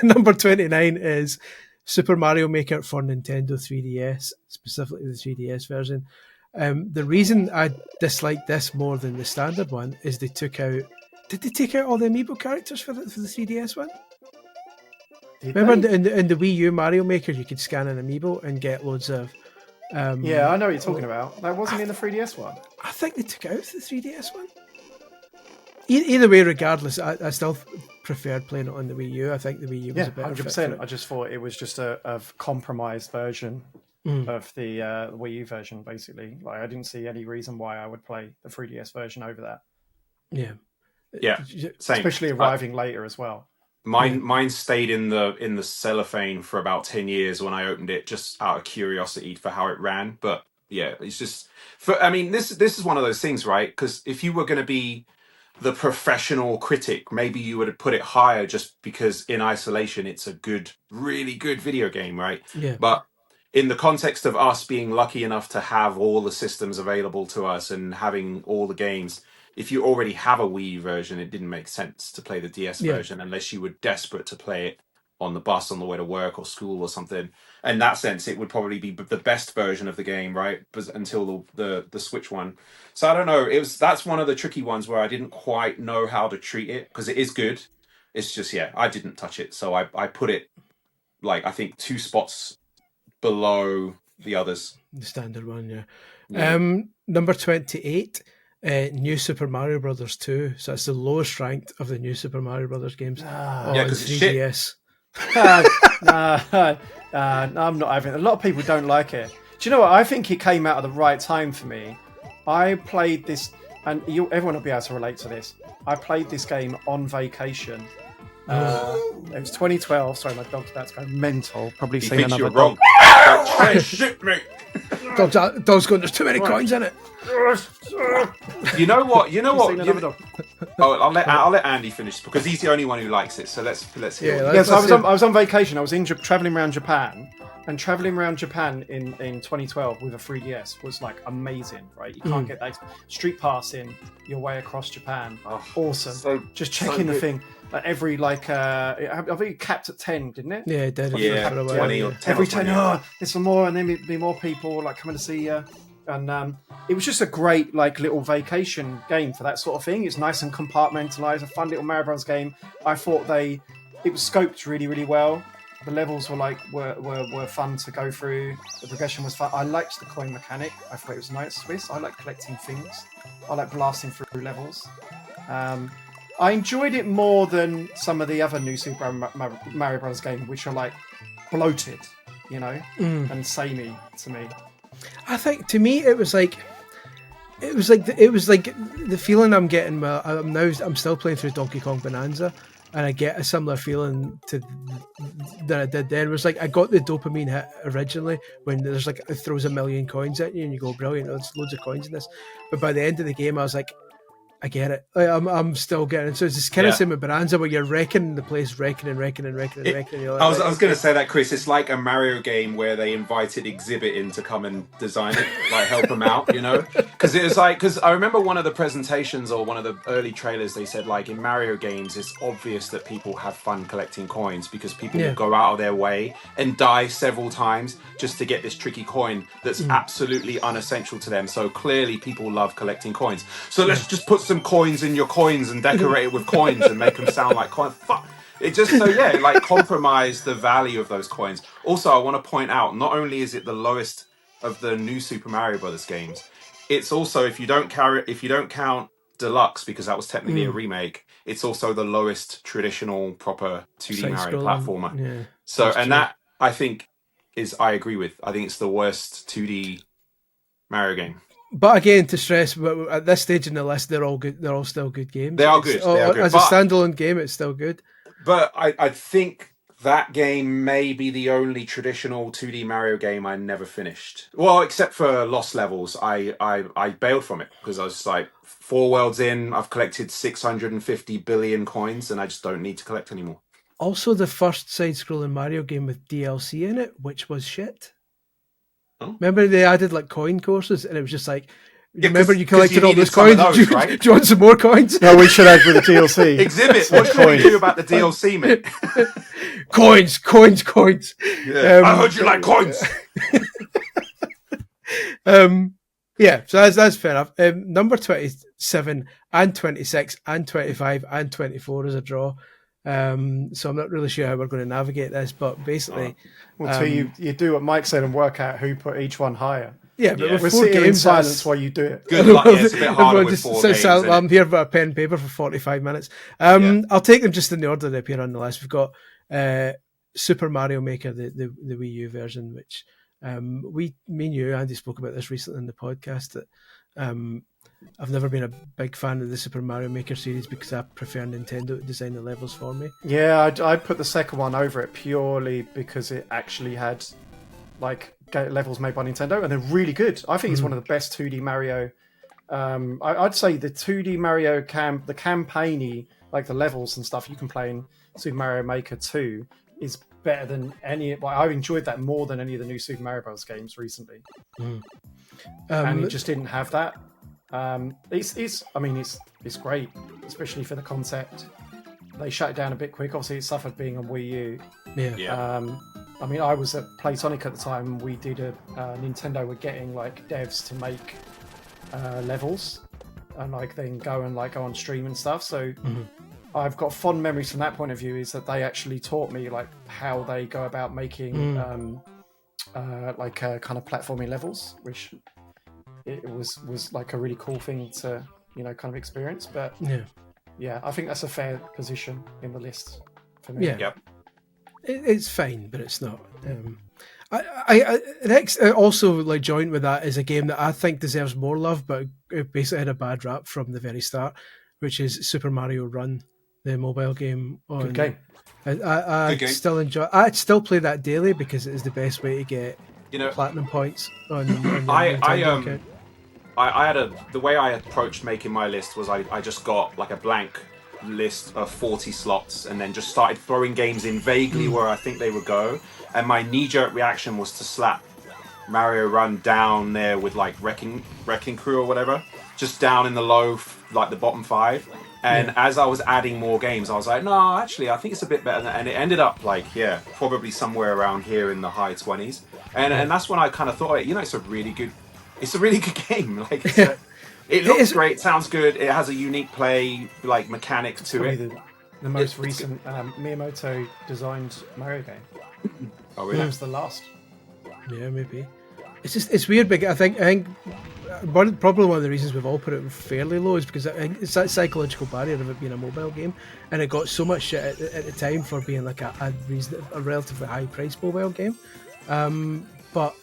Number 29 is Super Mario Maker for Nintendo 3DS, specifically the 3DS version. The reason I dislike this more than the standard one is they took out. Did they take out all the amiibo characters for the 3DS one? Remember in the Wii U Mario Maker, you could scan an amiibo and get loads of. Yeah, I know what you're talking about. That wasn't in the 3DS one. I think they took out the 3DS one. Either way, regardless, I still preferred playing it on the Wii U. I think the Wii U was a better 100%. I just thought it was just a compromised version of the Wii U version, basically. Like, I didn't see any reason why I would play the 3DS version over that. Yeah, same. Especially arriving later as well. Mine stayed in the cellophane for about 10 years when I opened it, just out of curiosity for how it ran. But yeah, it's just this is one of those things, right? Because if you were going to be the professional critic, maybe you would have put it higher just because in isolation it's a really good video game, right? Yeah. But in the context of us being lucky enough to have all the systems available to us and having all the games, if you already have a Wii version, it didn't make sense to play the DS version unless you were desperate to play it on the bus on the way to work or school or something. In that sense, it would probably be the best version of the game, right? Until the Switch one. So I don't know. That's one of the tricky ones where I didn't quite know how to treat it because it is good. It's just I didn't touch it, so I put it I think 2 spots below the others. The standard one, number 28. New Super Mario Brothers 2, so that's the lowest ranked of the New Super Mario Brothers games. Because it's 3DS. I'm not having. A lot of people don't like it. Do you know what? I think it came out at the right time for me. I played this, and everyone will be able to relate to this. I played this game on vacation. It was 2012. Sorry, my dog's about to go mental. Probably seen another you're dog. wrong. Shit, mate. Dog's going, there's too many coins in it. You know what? I'll let Andy finish because he's the only one who likes it. So let's hear. I was on vacation. I was traveling around Japan, And traveling around Japan in 2012 with a 3DS was like amazing, right? You can't get that street passing your way across Japan. Awesome. So, just checking the thing. Like every I think it capped at 10, didn't it? Yeah, it did. Yeah, 20 or 10. Every 10, there's some more, and then be more people like coming to see you. And it was just a great like little vacation game for that sort of thing. It's nice and compartmentalized, a fun little Mario Bros game. I thought it was scoped really, really well. The levels were fun to go through. The progression was fun. I liked the coin mechanic. I thought it was nice. Swiss. I like collecting things. I like blasting through levels. I enjoyed it more than some of the other new Super Mario Bros. Games, which are like bloated, and samey to me. I think to me it was like the feeling I'm getting. Well, I'm still playing through Donkey Kong Bonanza, and I get a similar feeling that I did then. It was like I got the dopamine hit originally when there's like it throws a million coins at you and you go, brilliant, there's loads of coins in this. But by the end of the game, I was like, I get it. I'm still getting it. So it's this kind of same with Bonanza where you're wrecking the place, wrecking. I was going to say that, Chris. It's like a Mario game where they invited Exhibit in to come and design it, like help them out, Because it was like, because I remember one of the presentations or one of the early trailers, they said like in Mario games, it's obvious that people have fun collecting coins because people will go out of their way and die several times just to get this tricky coin that's absolutely unessential to them. So clearly people love collecting coins. So let's just put some coins in your coins and decorate it with coins and make them sound like coins. Fuck. It just like compromise the value of those coins. Also, I want to point out, not only is it the lowest of the new Super Mario Brothers games, it's also if you don't count Deluxe because that was technically a remake, it's also the lowest traditional proper 2D Mario platformer. Yeah, so and that I think I agree with. I think it's the worst 2D Mario game. But again, to stress, at this stage in the list, they're all good. They're all still good games. They are good. As a standalone game, it's still good. But I think that game may be the only traditional 2D Mario game I never finished. Well, except for Lost Levels, I bailed from it because I was like 4 worlds in, I've collected 650 billion coins, and I just don't need to collect anymore. Also, the first side-scrolling Mario game with DLC in it, which was shit. Oh. Remember they added like coin courses, and it was just like, remember you collected all those coins? Do you want some more coins? No, we should add with the DLC. Exhibit. What should we do about the DLC, mate? Coins. Yeah. I heard you like coins. So that's fair enough. Number 27 and 26 and 25 and 24 is a draw. So I'm not really sure how we're going to navigate this, but basically, so you do what Mike said and work out who put each one higher. Yeah, but we're sitting in silence while you do it. Good luck. Yeah, it's a bit harder with 4 games. I'm here with a pen and paper for 45 minutes. I'll take them just in the order they appear on the list. We've got Super Mario Maker, the Wii U version, which me and you, Andy, spoke about this recently in the podcast. That I've never been a big fan of the Super Mario Maker series because I prefer Nintendo to design the levels for me. Yeah, I put the second one over it purely because it actually had like levels made by Nintendo, and they're really good. I think it's one of the best 2D Mario. I'd say the 2D Mario the campaigny, like the levels and stuff you can play in Super Mario Maker 2 is better than any. I've enjoyed that more than any of the new Super Mario Bros. Games recently. And it just didn't have that. It's great, especially for the concept. They shut it down a bit quick. Obviously, it suffered being on Wii U. Yeah. I was at Playtonic at the time. We did Nintendo were getting like devs to make levels and like then go on stream and stuff. So I've got fond memories from that point of view. Is that they actually taught me like how they go about making like kind of platforming levels, which it was like a really cool thing to kind of experience. But yeah, I think that's a fair position in the list for me. Yeah. Yep. It's fine, but it's not. I next also like joint with that is a game that I think deserves more love, but it basically had a bad rap from the very start, which is Super Mario Run, the mobile game. Good game. I still enjoy. I still play that daily because it is the best way to get platinum points on Nintendo account. The way I approached making my list was I just got like a blank list of 40 slots and then just started throwing games in vaguely where I think they would go. And my knee-jerk reaction was to slap Mario Run down there with like Wrecking Crew or whatever, just down in the low, like the bottom 5. And as I was adding more games, I was like, no, actually, I think it's a bit better. And it ended up like, probably somewhere around here in the high 20s. And that's when I kind of thought, it's a really good game. Like, it looks great, sounds good. It has a unique play like mechanic to it. The most recent Miyamoto designed Mario game. Oh, really? That was the last. Yeah, maybe. It's weird, but I think probably one of the reasons we've all put it fairly low is because I think it's that psychological barrier of it being a mobile game, and it got so much shit at the time for being like a relatively high price mobile game. But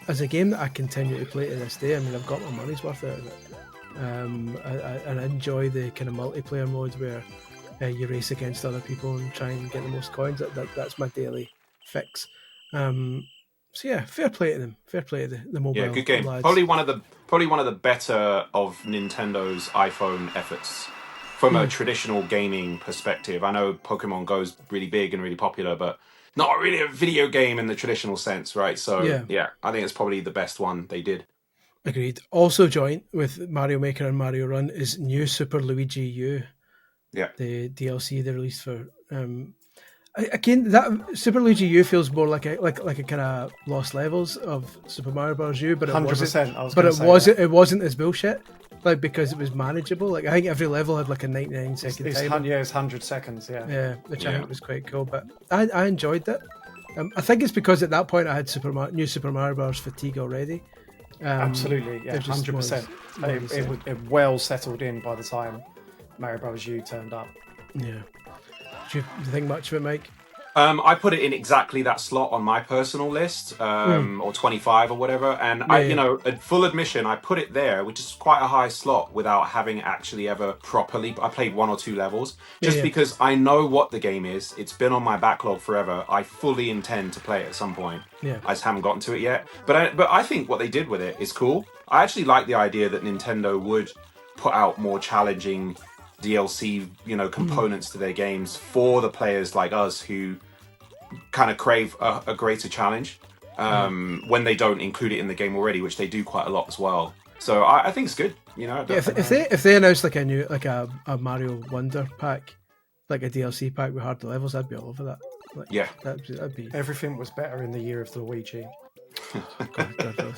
as a game that I continue to play to this day, I mean, I've got my money's worth out of it. I enjoy the kind of multiplayer mode where you race against other people and try and get the most coins. That's my daily fix. So yeah, fair play to them. Fair play to the mobile. Yeah, good game. Lads. Probably one of the better of Nintendo's iPhone efforts from a traditional gaming perspective. I know Pokemon Go's really big and really popular, but not really a video game in the traditional sense, right? So yeah, I think it's probably the best one they did. Agreed. Also joint with Mario Maker and Mario Run is New Super Luigi U. Yeah. The DLC they released for again, that Super Luigi U feels more like a kind of Lost Levels of Super Mario Bros. U, but it 100%. It wasn't as bullshit, like, because it was manageable. Like, I think every level had like a 99-second time. Yeah, it's 100 seconds. Yeah, which I think was quite cool. But I enjoyed it. I think it's because at that point I had New Super Mario Bros. Fatigue already. Absolutely, yeah, 100%. It well settled in by the time Mario Bros. U turned up. Yeah. Do you think much of it, Mike? I put it in exactly that slot on my personal list, or 25 or whatever. And a full admission, I put it there, which is quite a high slot without having actually ever properly. I played 1 or 2 levels just because I know what the game is. It's been on my backlog forever. I fully intend to play it at some point. Yeah. I just haven't gotten to it yet. But I think what they did with it is cool. I actually like the idea that Nintendo would put out more challenging DLC, components to their games for the players like us who kind of crave a greater challenge when they don't include it in the game already, which they do quite a lot as well. So I think it's good. If they announced like a Mario Wonder pack, like a DLC pack with hard levels, I'd be all over that. Like, yeah, that'd be. Everything was better in the year of Luigi. God,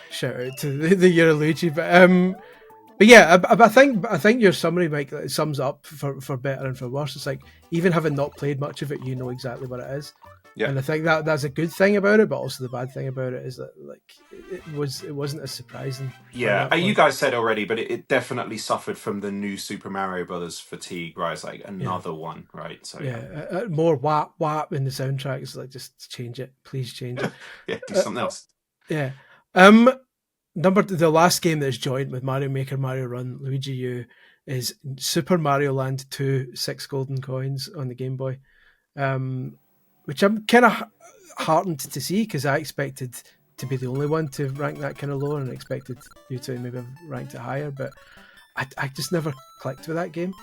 shout out to the year of Luigi, but yeah, I think your summary, Mike, sums up for better and for worse. It's like, even having not played much of it, you know exactly what it is. Yeah. And I think that's a good thing about it, but also the bad thing about it is that like it wasn't as surprising. Yeah, you guys said already, but it definitely suffered from the new Super Mario Brothers fatigue, right? It's like another one, right? So more whap whap in the soundtrack. It's like, just change it, please change it. Yeah, do something else. Yeah. The last game that's joined with Mario Maker, Mario Run, Luigi U is Super Mario Land 2, 6 golden coins on the Game Boy, which I'm kind of heartened to see, because I expected to be the only one to rank that kind of low, and expected you to maybe have ranked it higher, but I just never clicked with that game.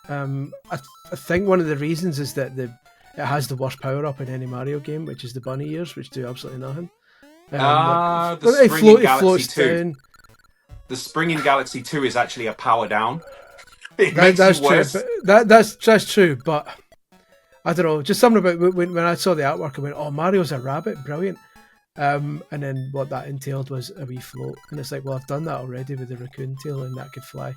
I think one of the reasons is that it has the worst power-up in any Mario game, which is the bunny ears, which do absolutely nothing. The spring in Galaxy 2. Down. The spring in Galaxy 2 is actually a power down. That's true. That's true, but I don't know. Just something about when I saw the artwork, I went, "Oh, Mario's a rabbit, brilliant!" And then what that entailed was a wee float, and it's like, well, I've done that already with the raccoon tail, and that could fly.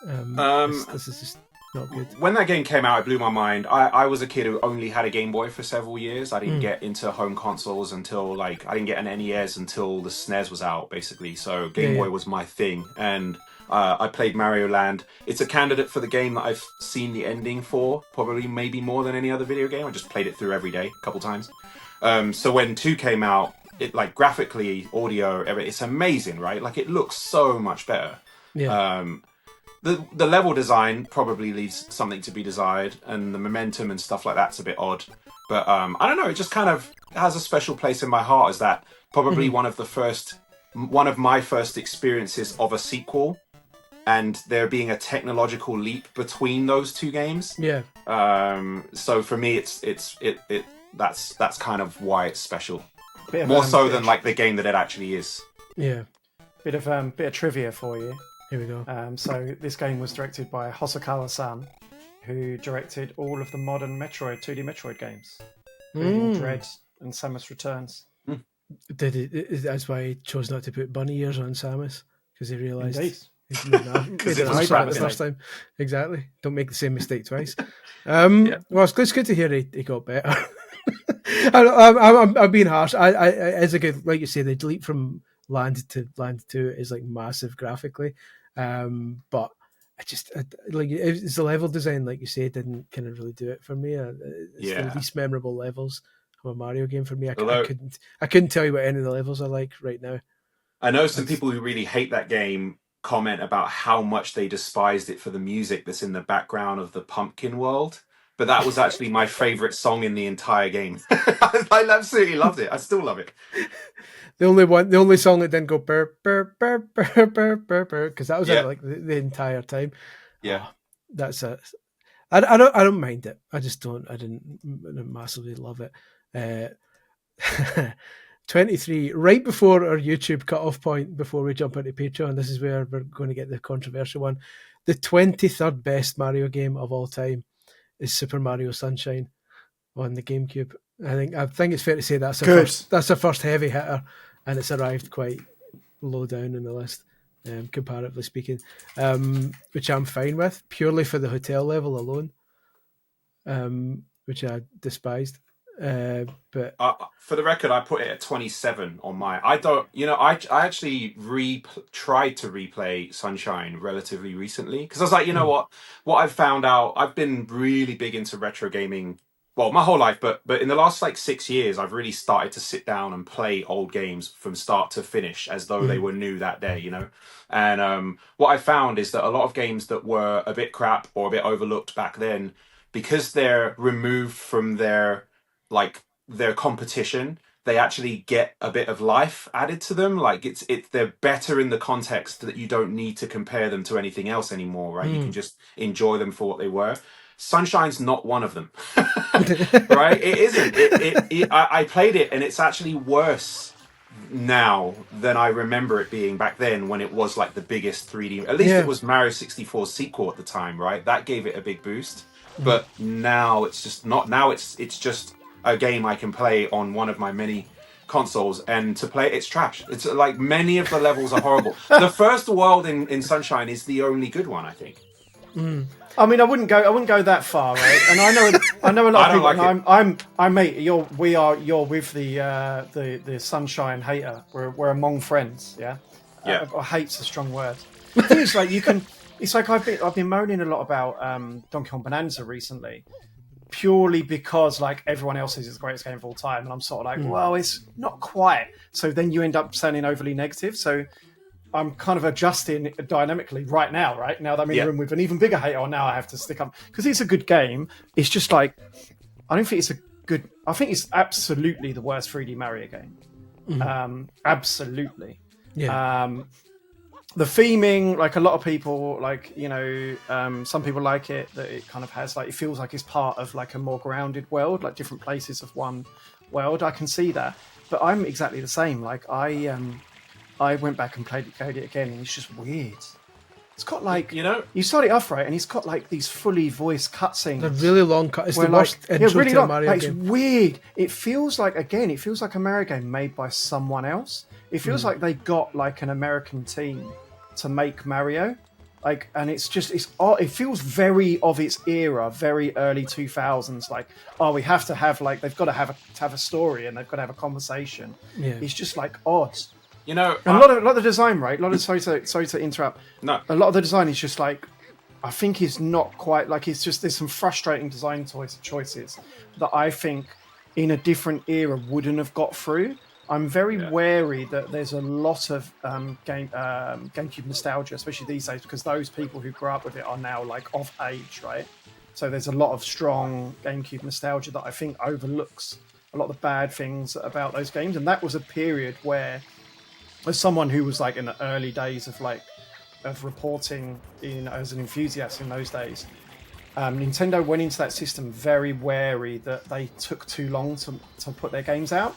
This is just not good. When that game came out, it blew my mind. I was a kid who only had a Game Boy for several years. I didn't get into home consoles until I didn't get an NES until the SNES was out, basically. So Game Boy was my thing, and I played Mario Land. It's a candidate for the game that I've seen the ending for, probably maybe more than any other video game. I just played it through every day, a couple times. So when 2 came out, it graphically, audio, it's amazing, right? Like, it looks so much better. Yeah. The level design probably leaves something to be desired, and the momentum and stuff like that's a bit odd. But I don't know, it just kind of has a special place in my heart as that probably one of my first experiences of a sequel. and there being a technological leap between those two games. Yeah. So for me, that's kind of why it's special, more so than like the game that it actually is. Yeah. Bit of trivia for you. Here we go. So this game was directed by Hosokawa-san, who directed all of the modern 2D Metroid games, including Dread and Samus Returns. That's why he chose not to put bunny ears on Samus, because he realised he made an the first time. Exactly. Don't make the same mistake twice. Well, it's good to hear he got better. I'm being harsh. As a good, like you say, the leap from Land to Land 2 is like massive graphically, but it's the level design, like you say, didn't kind of really do it for me. It's the least memorable levels of a Mario game for me. I couldn't tell you what any of the levels are like right now. I know some people who really hate that game comment about how much they despised it for the music that's in the background of the pumpkin world. But that was actually my favorite song in the entire game. I absolutely loved it. I still love it. The only song that didn't go burr burr burr burr burr burr burr, because that was like the entire time. Yeah, that's it. I don't mind it. I didn't massively love it. 23, right before our YouTube cutoff point, before we jump into Patreon. This is where we're going to get the controversial one. The 23rd best Mario game of all time is Super Mario Sunshine on the GameCube. I think it's fair to say that's the first heavy hitter, and it's arrived quite low down in the list, comparatively speaking, which I'm fine with, purely for the hotel level alone, which I despised. But for the record, I put it at 27 on my. I actually tried to replay Sunshine relatively recently, because I was like, you know what I've found out. I've been really big into retro gaming, well, my whole life, but in the last like 6 years, I've really started to sit down and play old games from start to finish as though they were new that day, And what I found is that a lot of games that were a bit crap or a bit overlooked back then, because they're removed from their competition, they actually get a bit of life added to them. Like they're better in the context that you don't need to compare them to anything else anymore, right? You can just enjoy them for what they were. Sunshine's not one of them, right? It isn't. I played it, and it's actually worse now than I remember it being back then, when it was like the biggest 3D. At least it was Mario 64's sequel at the time, right? That gave it a big boost. But now it's just not. Now it's just a game I can play on one of my many consoles, and to play it's trash. It's like many of the levels are horrible. The first world in Sunshine is the only good one, I think. I mean, I wouldn't go that far, right? And I know a lot of people. I'm mate. You're with the Sunshine hater. We're among friends, yeah. Yeah. Hate's a strong word. The thing is, like, you can. It's like I've been moaning a lot about Donkey Kong Bonanza recently, purely because like everyone else says it's the greatest game of all time, and I'm sort of like, well, it's not quite. So then you end up sounding overly negative. So I'm kind of adjusting dynamically right now that I'm in a room with an even bigger hater. Now I have to stick up, because it's a good game. It's just like, I don't think it's a good. I think it's absolutely the worst 3D Mario game. Absolutely. Yeah. The theming, like a lot of people, like, some people like it, that it kind of has like, it feels like it's part of like a more grounded world, like different places of one world. I can see that, but I'm exactly the same. Like I went back and played it again, and it's just weird. It's got like, you start it off right, and it's got like these fully voiced cutscenes. They're really long cut. It's the worst intro really to a Mario game. It's weird. It feels like a Mario game made by someone else. It feels like they got like an American team to make Mario, like, and it's odd. It feels very of its era, very early 2000s. Like, we have to have like, they've got to have a story, and they've got to have a conversation. Yeah. It's just like odd. And a lot of the design, right? Sorry to interrupt. No. A lot of the design is just like, I think it's not quite like, it's just, there's some frustrating design choices that I think in a different era wouldn't have got through. I'm very wary that there's a lot of GameCube nostalgia, especially these days, because those people who grew up with it are now like of age, right? So there's a lot of strong GameCube nostalgia that I think overlooks a lot of the bad things about those games. And that was a period where, as someone who was like in the early days of like of reporting as an enthusiast in those days, Nintendo went into that system very wary that they took too long to put their games out.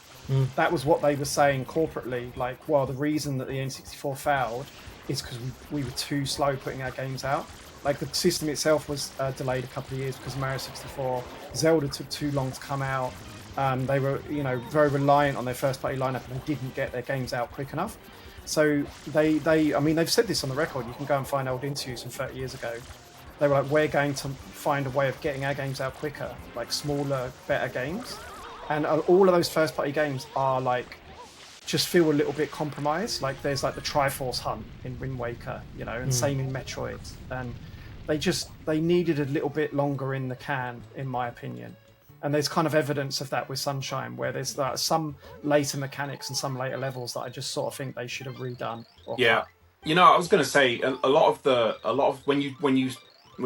That was what they were saying corporately. Like, well, the reason that the N64 failed is because we were too slow putting our games out. Like, the system itself was delayed a couple of years because Mario 64, Zelda took too long to come out. They were, very reliant on their first-party lineup, and they didn't get their games out quick enough. So I mean, they've said this on the record. You can go and find old interviews from 30 years ago. They were like, we're going to find a way of getting our games out quicker, like smaller, better games. And all of those first-party games are like, just feel a little bit compromised. Like, there's like the Triforce Hunt in Wind Waker, and same in Metroid. And they needed a little bit longer in the can, in my opinion. And there's kind of evidence of that with Sunshine, where there's some later mechanics and some later levels that I just sort of think they should have redone. Yeah, cut. I was going to say a lot of when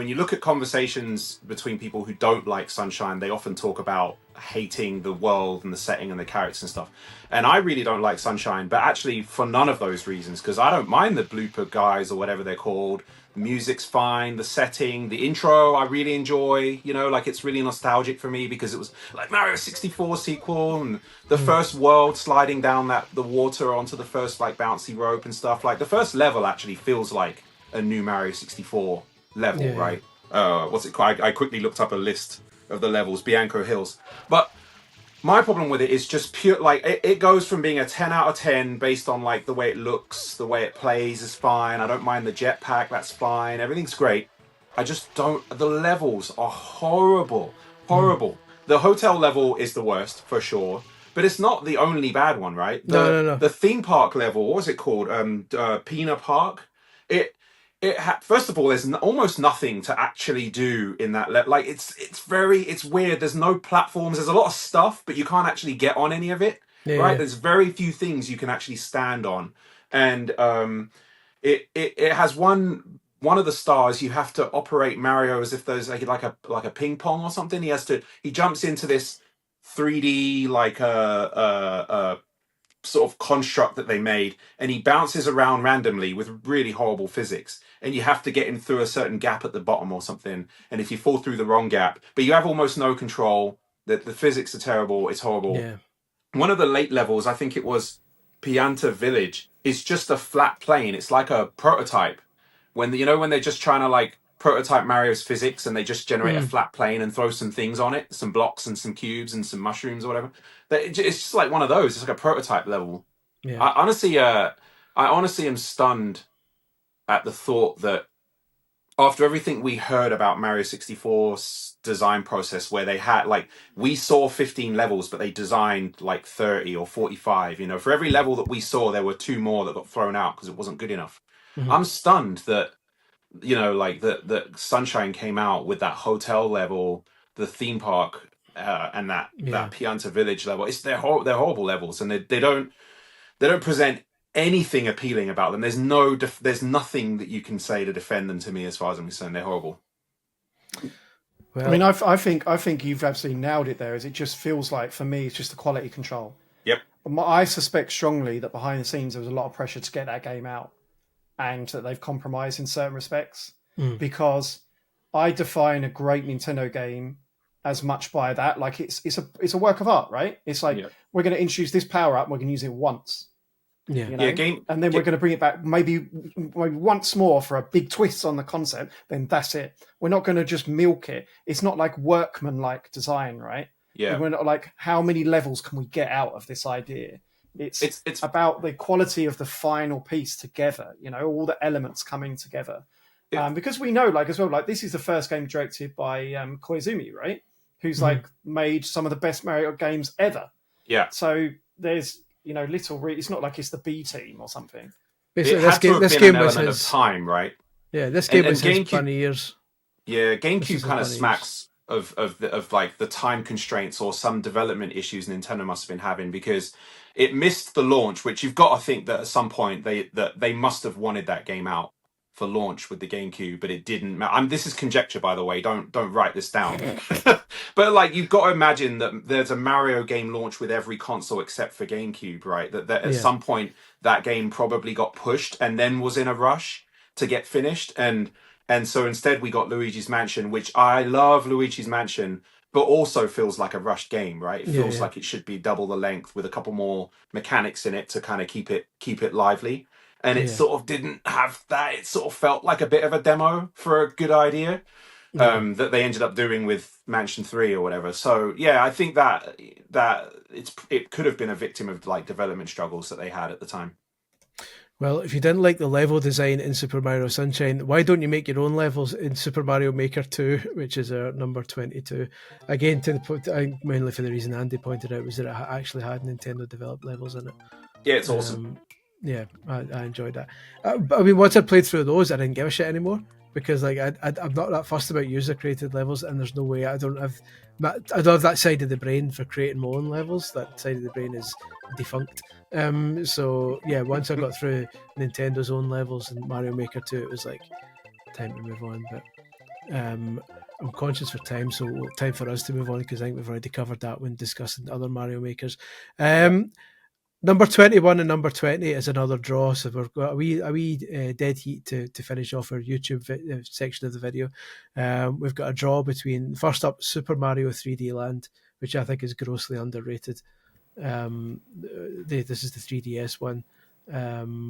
you look at conversations between people who don't like Sunshine, they often talk about hating the world and the setting and the characters and stuff. And I really don't like Sunshine, but actually for none of those reasons, because I don't mind the blooper guys or whatever they're called. The music's fine, the setting, the intro I really enjoy, like it's really nostalgic for me because it was like Mario 64 sequel and the first world sliding down the water onto the first like bouncy rope and stuff. Like the first level actually feels like a new Mario 64 level, right? What's it called? I quickly looked up a list of the levels, Bianco Hills. But my problem with it is just pure, like, it goes from being a 10 out of 10 based on, like, the way it looks, the way it plays is fine. I don't mind the jetpack, that's fine. Everything's great. I just don't, the levels are horrible. Horrible. The hotel level is the worst, for sure. But it's not the only bad one, right? No. The theme park level, what was it called? Pina Park? First of all, there's almost nothing to actually do in that. Like it's weird. There's no platforms. There's a lot of stuff, but you can't actually get on any of it. Right? Yeah. There's very few things you can actually stand on, and it has one of the stars. You have to operate Mario as if there's like a ping pong or something. He jumps into this 3D like a sort of construct that they made, and he bounces around randomly with really horrible physics, and you have to get him through a certain gap at the bottom or something, and if you fall through the wrong gap, but you have almost no control, the physics are terrible, it's horrible. Yeah. One of the late levels, I think it was Pianta Village, is just a flat plane. It's like a prototype when they're just trying to like prototype Mario's physics, and they just generate a flat plane and throw some things on it, some blocks and some cubes and some mushrooms or whatever. It's just like one of those. It's like a prototype level. Yeah. I honestly am stunned at the thought that after everything we heard about Mario 64's design process, where they had we saw 15 levels, but they designed like 30 or 45. For every level that we saw, there were 2 more that got thrown out because it wasn't good enough. Mm-hmm. I'm stunned that that Sunshine came out with that hotel level, the theme park, and that Pianta Village level. They're horrible levels, and they don't present anything appealing about them. There's nothing that you can say to defend them to me, as far as I'm concerned. They're horrible. Well, I mean, I think you've absolutely nailed it there. Is it just feels like, for me, it's just the quality control. Yep. I suspect strongly that behind the scenes there was a lot of pressure to get that game out, and that they've compromised in certain respects, because I define a great Nintendo game as much by that. Like it's a work of art, right? It's like, we're going to introduce this power up, and we're going to use it once. Yeah. And then we're going to bring it back maybe once more for a big twist on the concept. Then that's it. We're not going to just milk it. It's not like workman-like design, right? Yeah. And we're not like, how many levels can we get out of this idea? It's about the quality of the final piece together, all the elements coming together. Because we know, as well, this is the first game directed by Koizumi, right? Who's made some of the best Mario games ever. Yeah. So there's, it's not like it's the B team or something. Basically, this game was his time, right? Yeah, this game was his 20 years. Yeah, GameCube kind of smacks of the time constraints or some development issues Nintendo must have been having, because it missed the launch, which you've got to think that at some point they must have wanted that game out for launch with the GameCube, but it didn't. This is conjecture, by the way. Don't write this down. But you've got to imagine that there's a Mario game launch with every console except for GameCube, right? That at some point that game probably got pushed and then was in a rush to get finished, and so instead we got Luigi's Mansion, which I love Luigi's Mansion, but also feels like a rushed game, right? It feels like it should be double the length with a couple more mechanics in it to kind of keep it lively. And it sort of didn't have that. It sort of felt like a bit of a demo for a good idea that they ended up doing with Mansion 3 or whatever. So yeah, I think that it could have been a victim of like development struggles that they had at the time. Well, if you didn't like the level design in Super Mario Sunshine, why don't you make your own levels in Super Mario Maker 2, which is our number 22? Again, to the point, mainly for the reason Andy pointed out, was that it actually had Nintendo developed levels in it. Yeah, it's awesome. Yeah, I enjoyed that. But I mean, once I played through those, I didn't give a shit anymore because like I'm not that fussed about user created levels, and there's no way I don't have that side of the brain for creating my own levels. That side of the brain is defunct. So yeah, once I got through Nintendo's own levels and Mario Maker 2, it was like time to move on. But I'm conscious for time, so time for us to move on because I think we've already covered that when discussing other Mario Makers. Number 21 and number 20 is another draw, so we've got a wee dead heat to finish off our YouTube section of the video. We've got a draw between, first up, Super Mario 3D Land, which I think is grossly underrated. This is the 3DS one.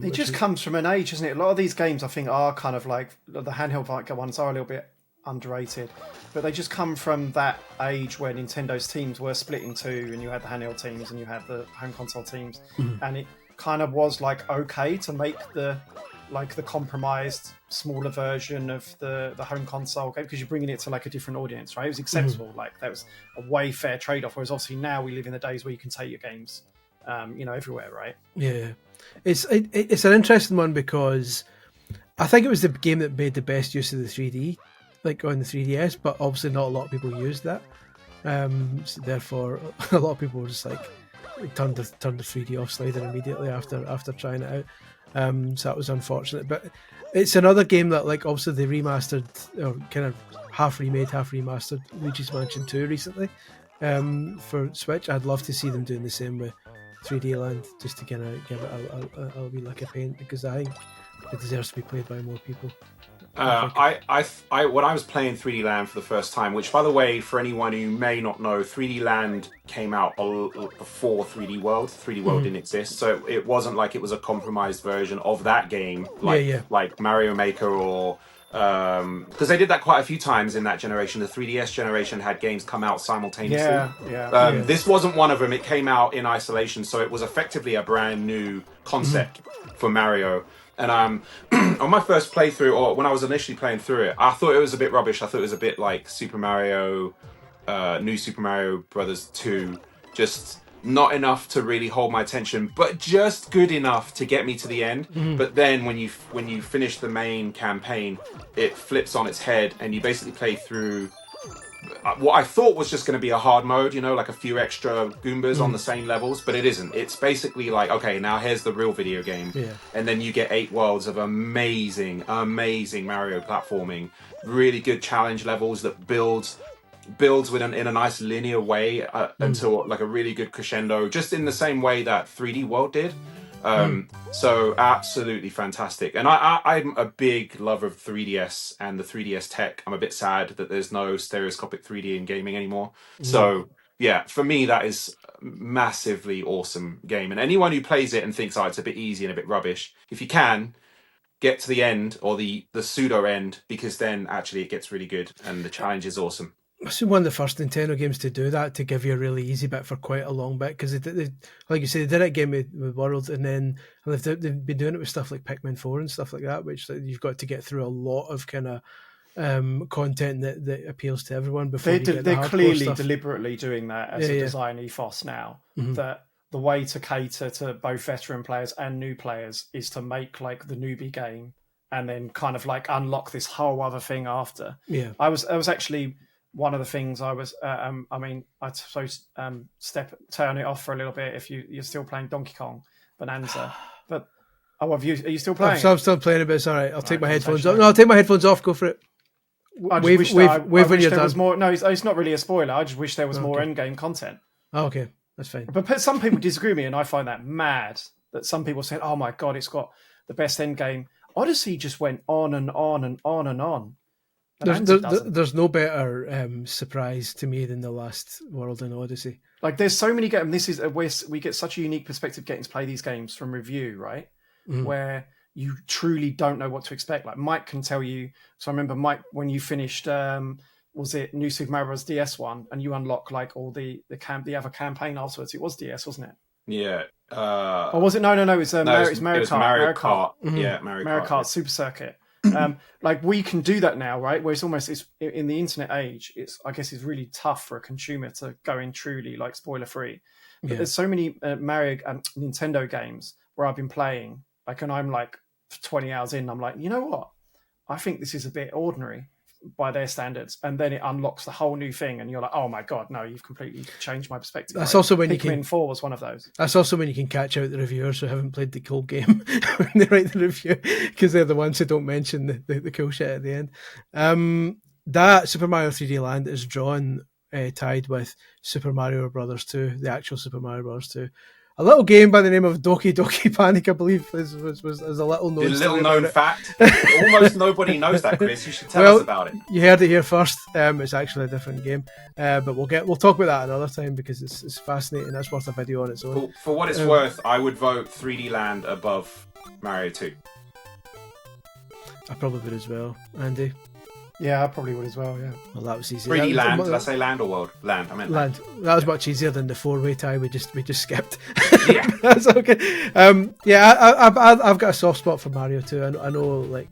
It just comes from an age, isn't it? A lot of these games, I think, are kind of like the handheld ones are a little bit underrated, but they just come from that age where Nintendo's teams were split in two, and you had the handheld teams and you had the home console teams, and it kind of was like okay to make the compromised smaller version of the home console game because you're bringing it to like a different audience, right? It was acceptable. Like that was a way fair trade-off, whereas obviously now we live in the days where you can take your games everywhere, right? Yeah, it's an interesting one because I think it was the game that made the best use of the 3D, like on the 3DS, but obviously not a lot of people used that. So therefore, a lot of people were just like turned the 3D off slider immediately after trying it out. So that was unfortunate. But it's another game that, like, obviously they remastered or kind of half remade, half remastered Luigi's Mansion 2 recently for Switch. I'd love to see them doing the same with 3D Land, just to kind of give it a wee lick of paint because I think it deserves to be played by more people. When I was playing 3D Land for the first time, which by the way, for anyone who may not know, 3D Land came out before 3D World. 3D World didn't exist, so it wasn't like it was a compromised version of that game, like Mario Maker or because they did that quite a few times in that generation. The 3DS generation had games come out simultaneously. This wasn't one of them. It came out in isolation, so it was effectively a brand new concept for Mario. And on my first playthrough, or when I was initially playing through it, I thought it was a bit rubbish. I thought it was a bit like Super Mario, New Super Mario Brothers 2, just not enough to really hold my attention, but just good enough to get me to the end. But then when you finish the main campaign, it flips on its head, and you basically play through what I thought was just going to be a hard mode, like a few extra Goombas on the same levels, but it isn't. It's basically like, okay, now here's the real video game. And then you get 8 worlds of amazing Mario platforming, really good challenge levels that builds in a nice linear way until like a really good crescendo, just in the same way that 3D World did. So absolutely fantastic. And I'm a big lover of 3DS and the 3DS tech. I'm a bit sad that there's no stereoscopic 3D in gaming anymore. So yeah, for me, that is a massively awesome game. And anyone who plays it and thinks, it's a bit easy and a bit rubbish, if you can, get to the end or the pseudo end, because then actually it gets really good and the challenge is awesome. It's one of the first Nintendo games to do that, to give you a really easy bit for quite a long bit, because they, like you say, they did it again with World, and then they've been doing it with stuff like Pikmin 4 and stuff like that, which you've got to get through a lot of kind of content that appeals to everyone before they're clearly stuff. Deliberately doing that as a design ethos now, that the way to cater to both veteran players and new players is to make like the newbie game and then kind of like unlock this whole other thing after. I was actually one of the things I was, I suppose turn it off for a little bit if you're still playing Donkey Kong Bonanza. But are you still playing? I'm still playing a bit. It's all right. I'll take my headphones off. No, I'll take my headphones off. Go for it. I wish there was more. No, it's not really a spoiler. I just wish there was more end-game content. Oh, okay, that's fine. But some people disagree with me, and I find that mad. That some people say, "Oh my god, it's got the best end game." Odyssey just went on and on and on and on. There's no better surprise to me than the last World in Odyssey. Like, there's so many games. This is we get such a unique perspective getting to play these games from review, right? Where you truly don't know what to expect. Like, Mike can tell you. So I remember, Mike, when you finished, was it New Super Mario Bros. DS one, and you unlock like all the other campaign afterwards. It was DS, wasn't it? Yeah. Or was it? No. It was Mario Kart. Mario Kart. Mm-hmm. Yeah, Mario Kart Super Circuit. Like, we can do that now, right? Where it's in the internet age. I guess it's really tough for a consumer to go in truly like spoiler free. But there's so many Nintendo games where I've been playing, like, and I'm like 20 hours in, I'm like, you know what? I think this is a bit ordinary by their standards, and then it unlocks the whole new thing, and you're like, oh my god, no, you've completely changed my perspective. That's also when Pikmin 4 was one of those. That's also when you can catch out the reviewers who haven't played the whole game when they write the review, because they're the ones who don't mention the cool shit at the end. That Super Mario 3D Land is drawn tied with Super Mario Brothers 2, the actual Super Mario Bros. 2. A little game by the name of Doki Doki Panic, I believe, is a little known. The little known fact. Almost nobody knows that, Chris. You should tell us about it. You heard it here first. It's actually a different game, but we'll talk about that another time because it's fascinating. That's worth a video on its own. For what it's worth, I would vote 3D Land above Mario 2. I probably would as well, Andy. Yeah, I probably would as well, yeah. Well, that was easy. 3D Land. Did I say land or world? Land. I meant land. That was much easier than the four-way tie we just skipped. Yeah. That's okay. I've got a soft spot for Mario 2. I know, like,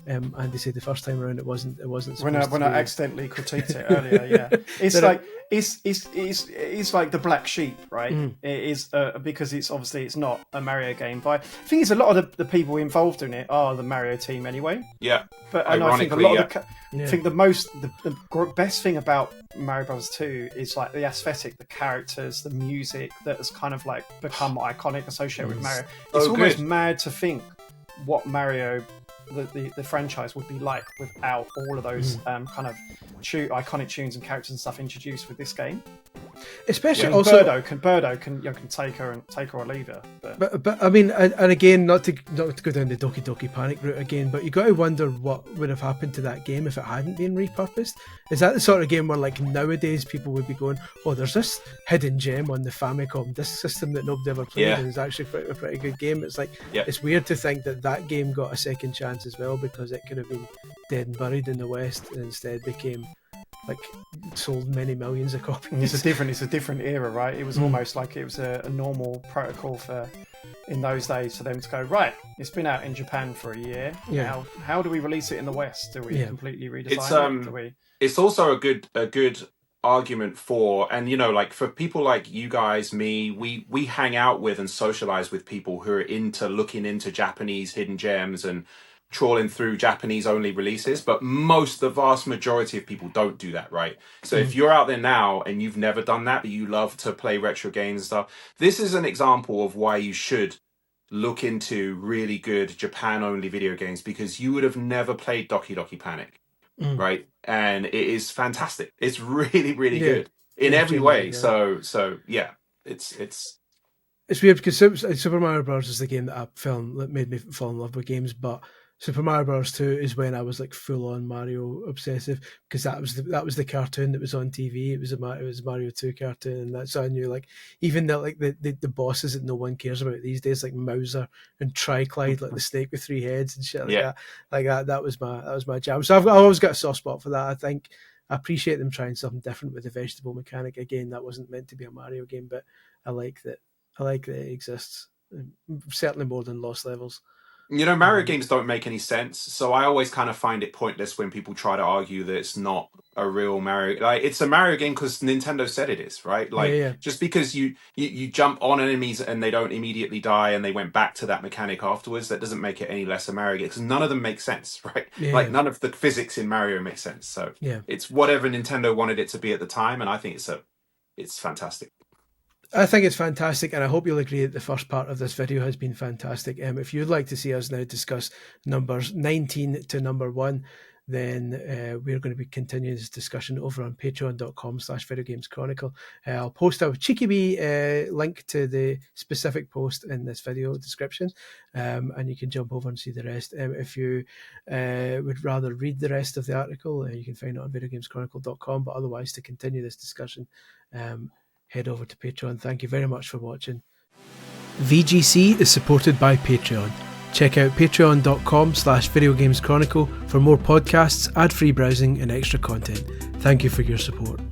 Andy said the first time around it wasn't when I accidentally critiqued it earlier. Yeah, it's like it's like the black sheep, right? It is because it's not a Mario game. But I think a lot of the people involved in it are the Mario team anyway. Yeah, but and I think a lot of I think the best thing about Mario Bros. 2 is like the aesthetic, the characters, the music that has kind of like become iconic, associated with Mario. It's almost mad to think what Mario. The franchise would be like without all of those kind of iconic tunes and characters and stuff introduced with this game. Especially also Birdo can take her or leave her. But I mean, and again, not to go down the Doki Doki Panic route again, but you got to wonder what would have happened to that game if it hadn't been repurposed. Is that the sort of game where, like, nowadays people would be going, oh, there's this hidden gem on the Famicom disc system that nobody ever played, and it's actually a pretty good game. It's like it's weird to think that game got a second chance as well, because it could have been dead and buried in the West and instead became like sold many millions of copies. It's a different era, right? It was almost like it was a normal protocol for in those days for them to go, right, it's been out in Japan for a year. Now how do we release it in the West? Do we completely redesign it? It's also a good argument for, and like for people like you guys, me, we hang out with and socialize with people who are into looking into Japanese hidden gems and trawling through Japanese only releases, but the vast majority of people don't do that, right? So if you're out there now and you've never done that, but you love to play retro games and stuff, this is an example of why you should look into really good Japan only video games, because you would have never played Doki Doki Panic, right? And it is fantastic. It's really, really good in every way. So yeah, it's weird because Super Mario Bros. Is the game that made me fall in love with games, but Super Mario Bros. 2 is when I was like full on Mario obsessive, because that was the cartoon that was on TV. It was a Mario 2 cartoon, and that's so I knew, like, even the bosses that no one cares about these days, like Mauser and Triclide, like the snake with three heads and shit like that. That was my jam. So I've always got a soft spot for that. I think I appreciate them trying something different with the vegetable mechanic. Again, that wasn't meant to be a Mario game, but I like that it exists. Certainly more than Lost Levels. Mario games don't make any sense, so I always kind of find it pointless when people try to argue that it's not a real Mario. Like, it's a Mario game because Nintendo said it is, right? Like, just because you jump on enemies and they don't immediately die and they went back to that mechanic afterwards, that doesn't make it any less a Mario game, because none of them make sense, right? Like, none of the physics in Mario makes sense. So it's whatever Nintendo wanted it to be at the time, and I think it's fantastic. I think it's fantastic, and I hope you'll agree that the first part of this video has been fantastic. If you'd like to see us now discuss numbers 19 to number 1, then we're going to be continuing this discussion over on patreon.com/videogameschronicle. I'll post a cheeky wee link to the specific post in this video description, and you can jump over and see the rest. If you would rather read the rest of the article, you can find it on videogameschronicle.com, but otherwise, to continue this discussion, head over to Patreon. Thank you very much for watching. VGC is supported by Patreon. Check out patreon.com/videogameschronicle for more podcasts, ad-free browsing and extra content. Thank you for your support.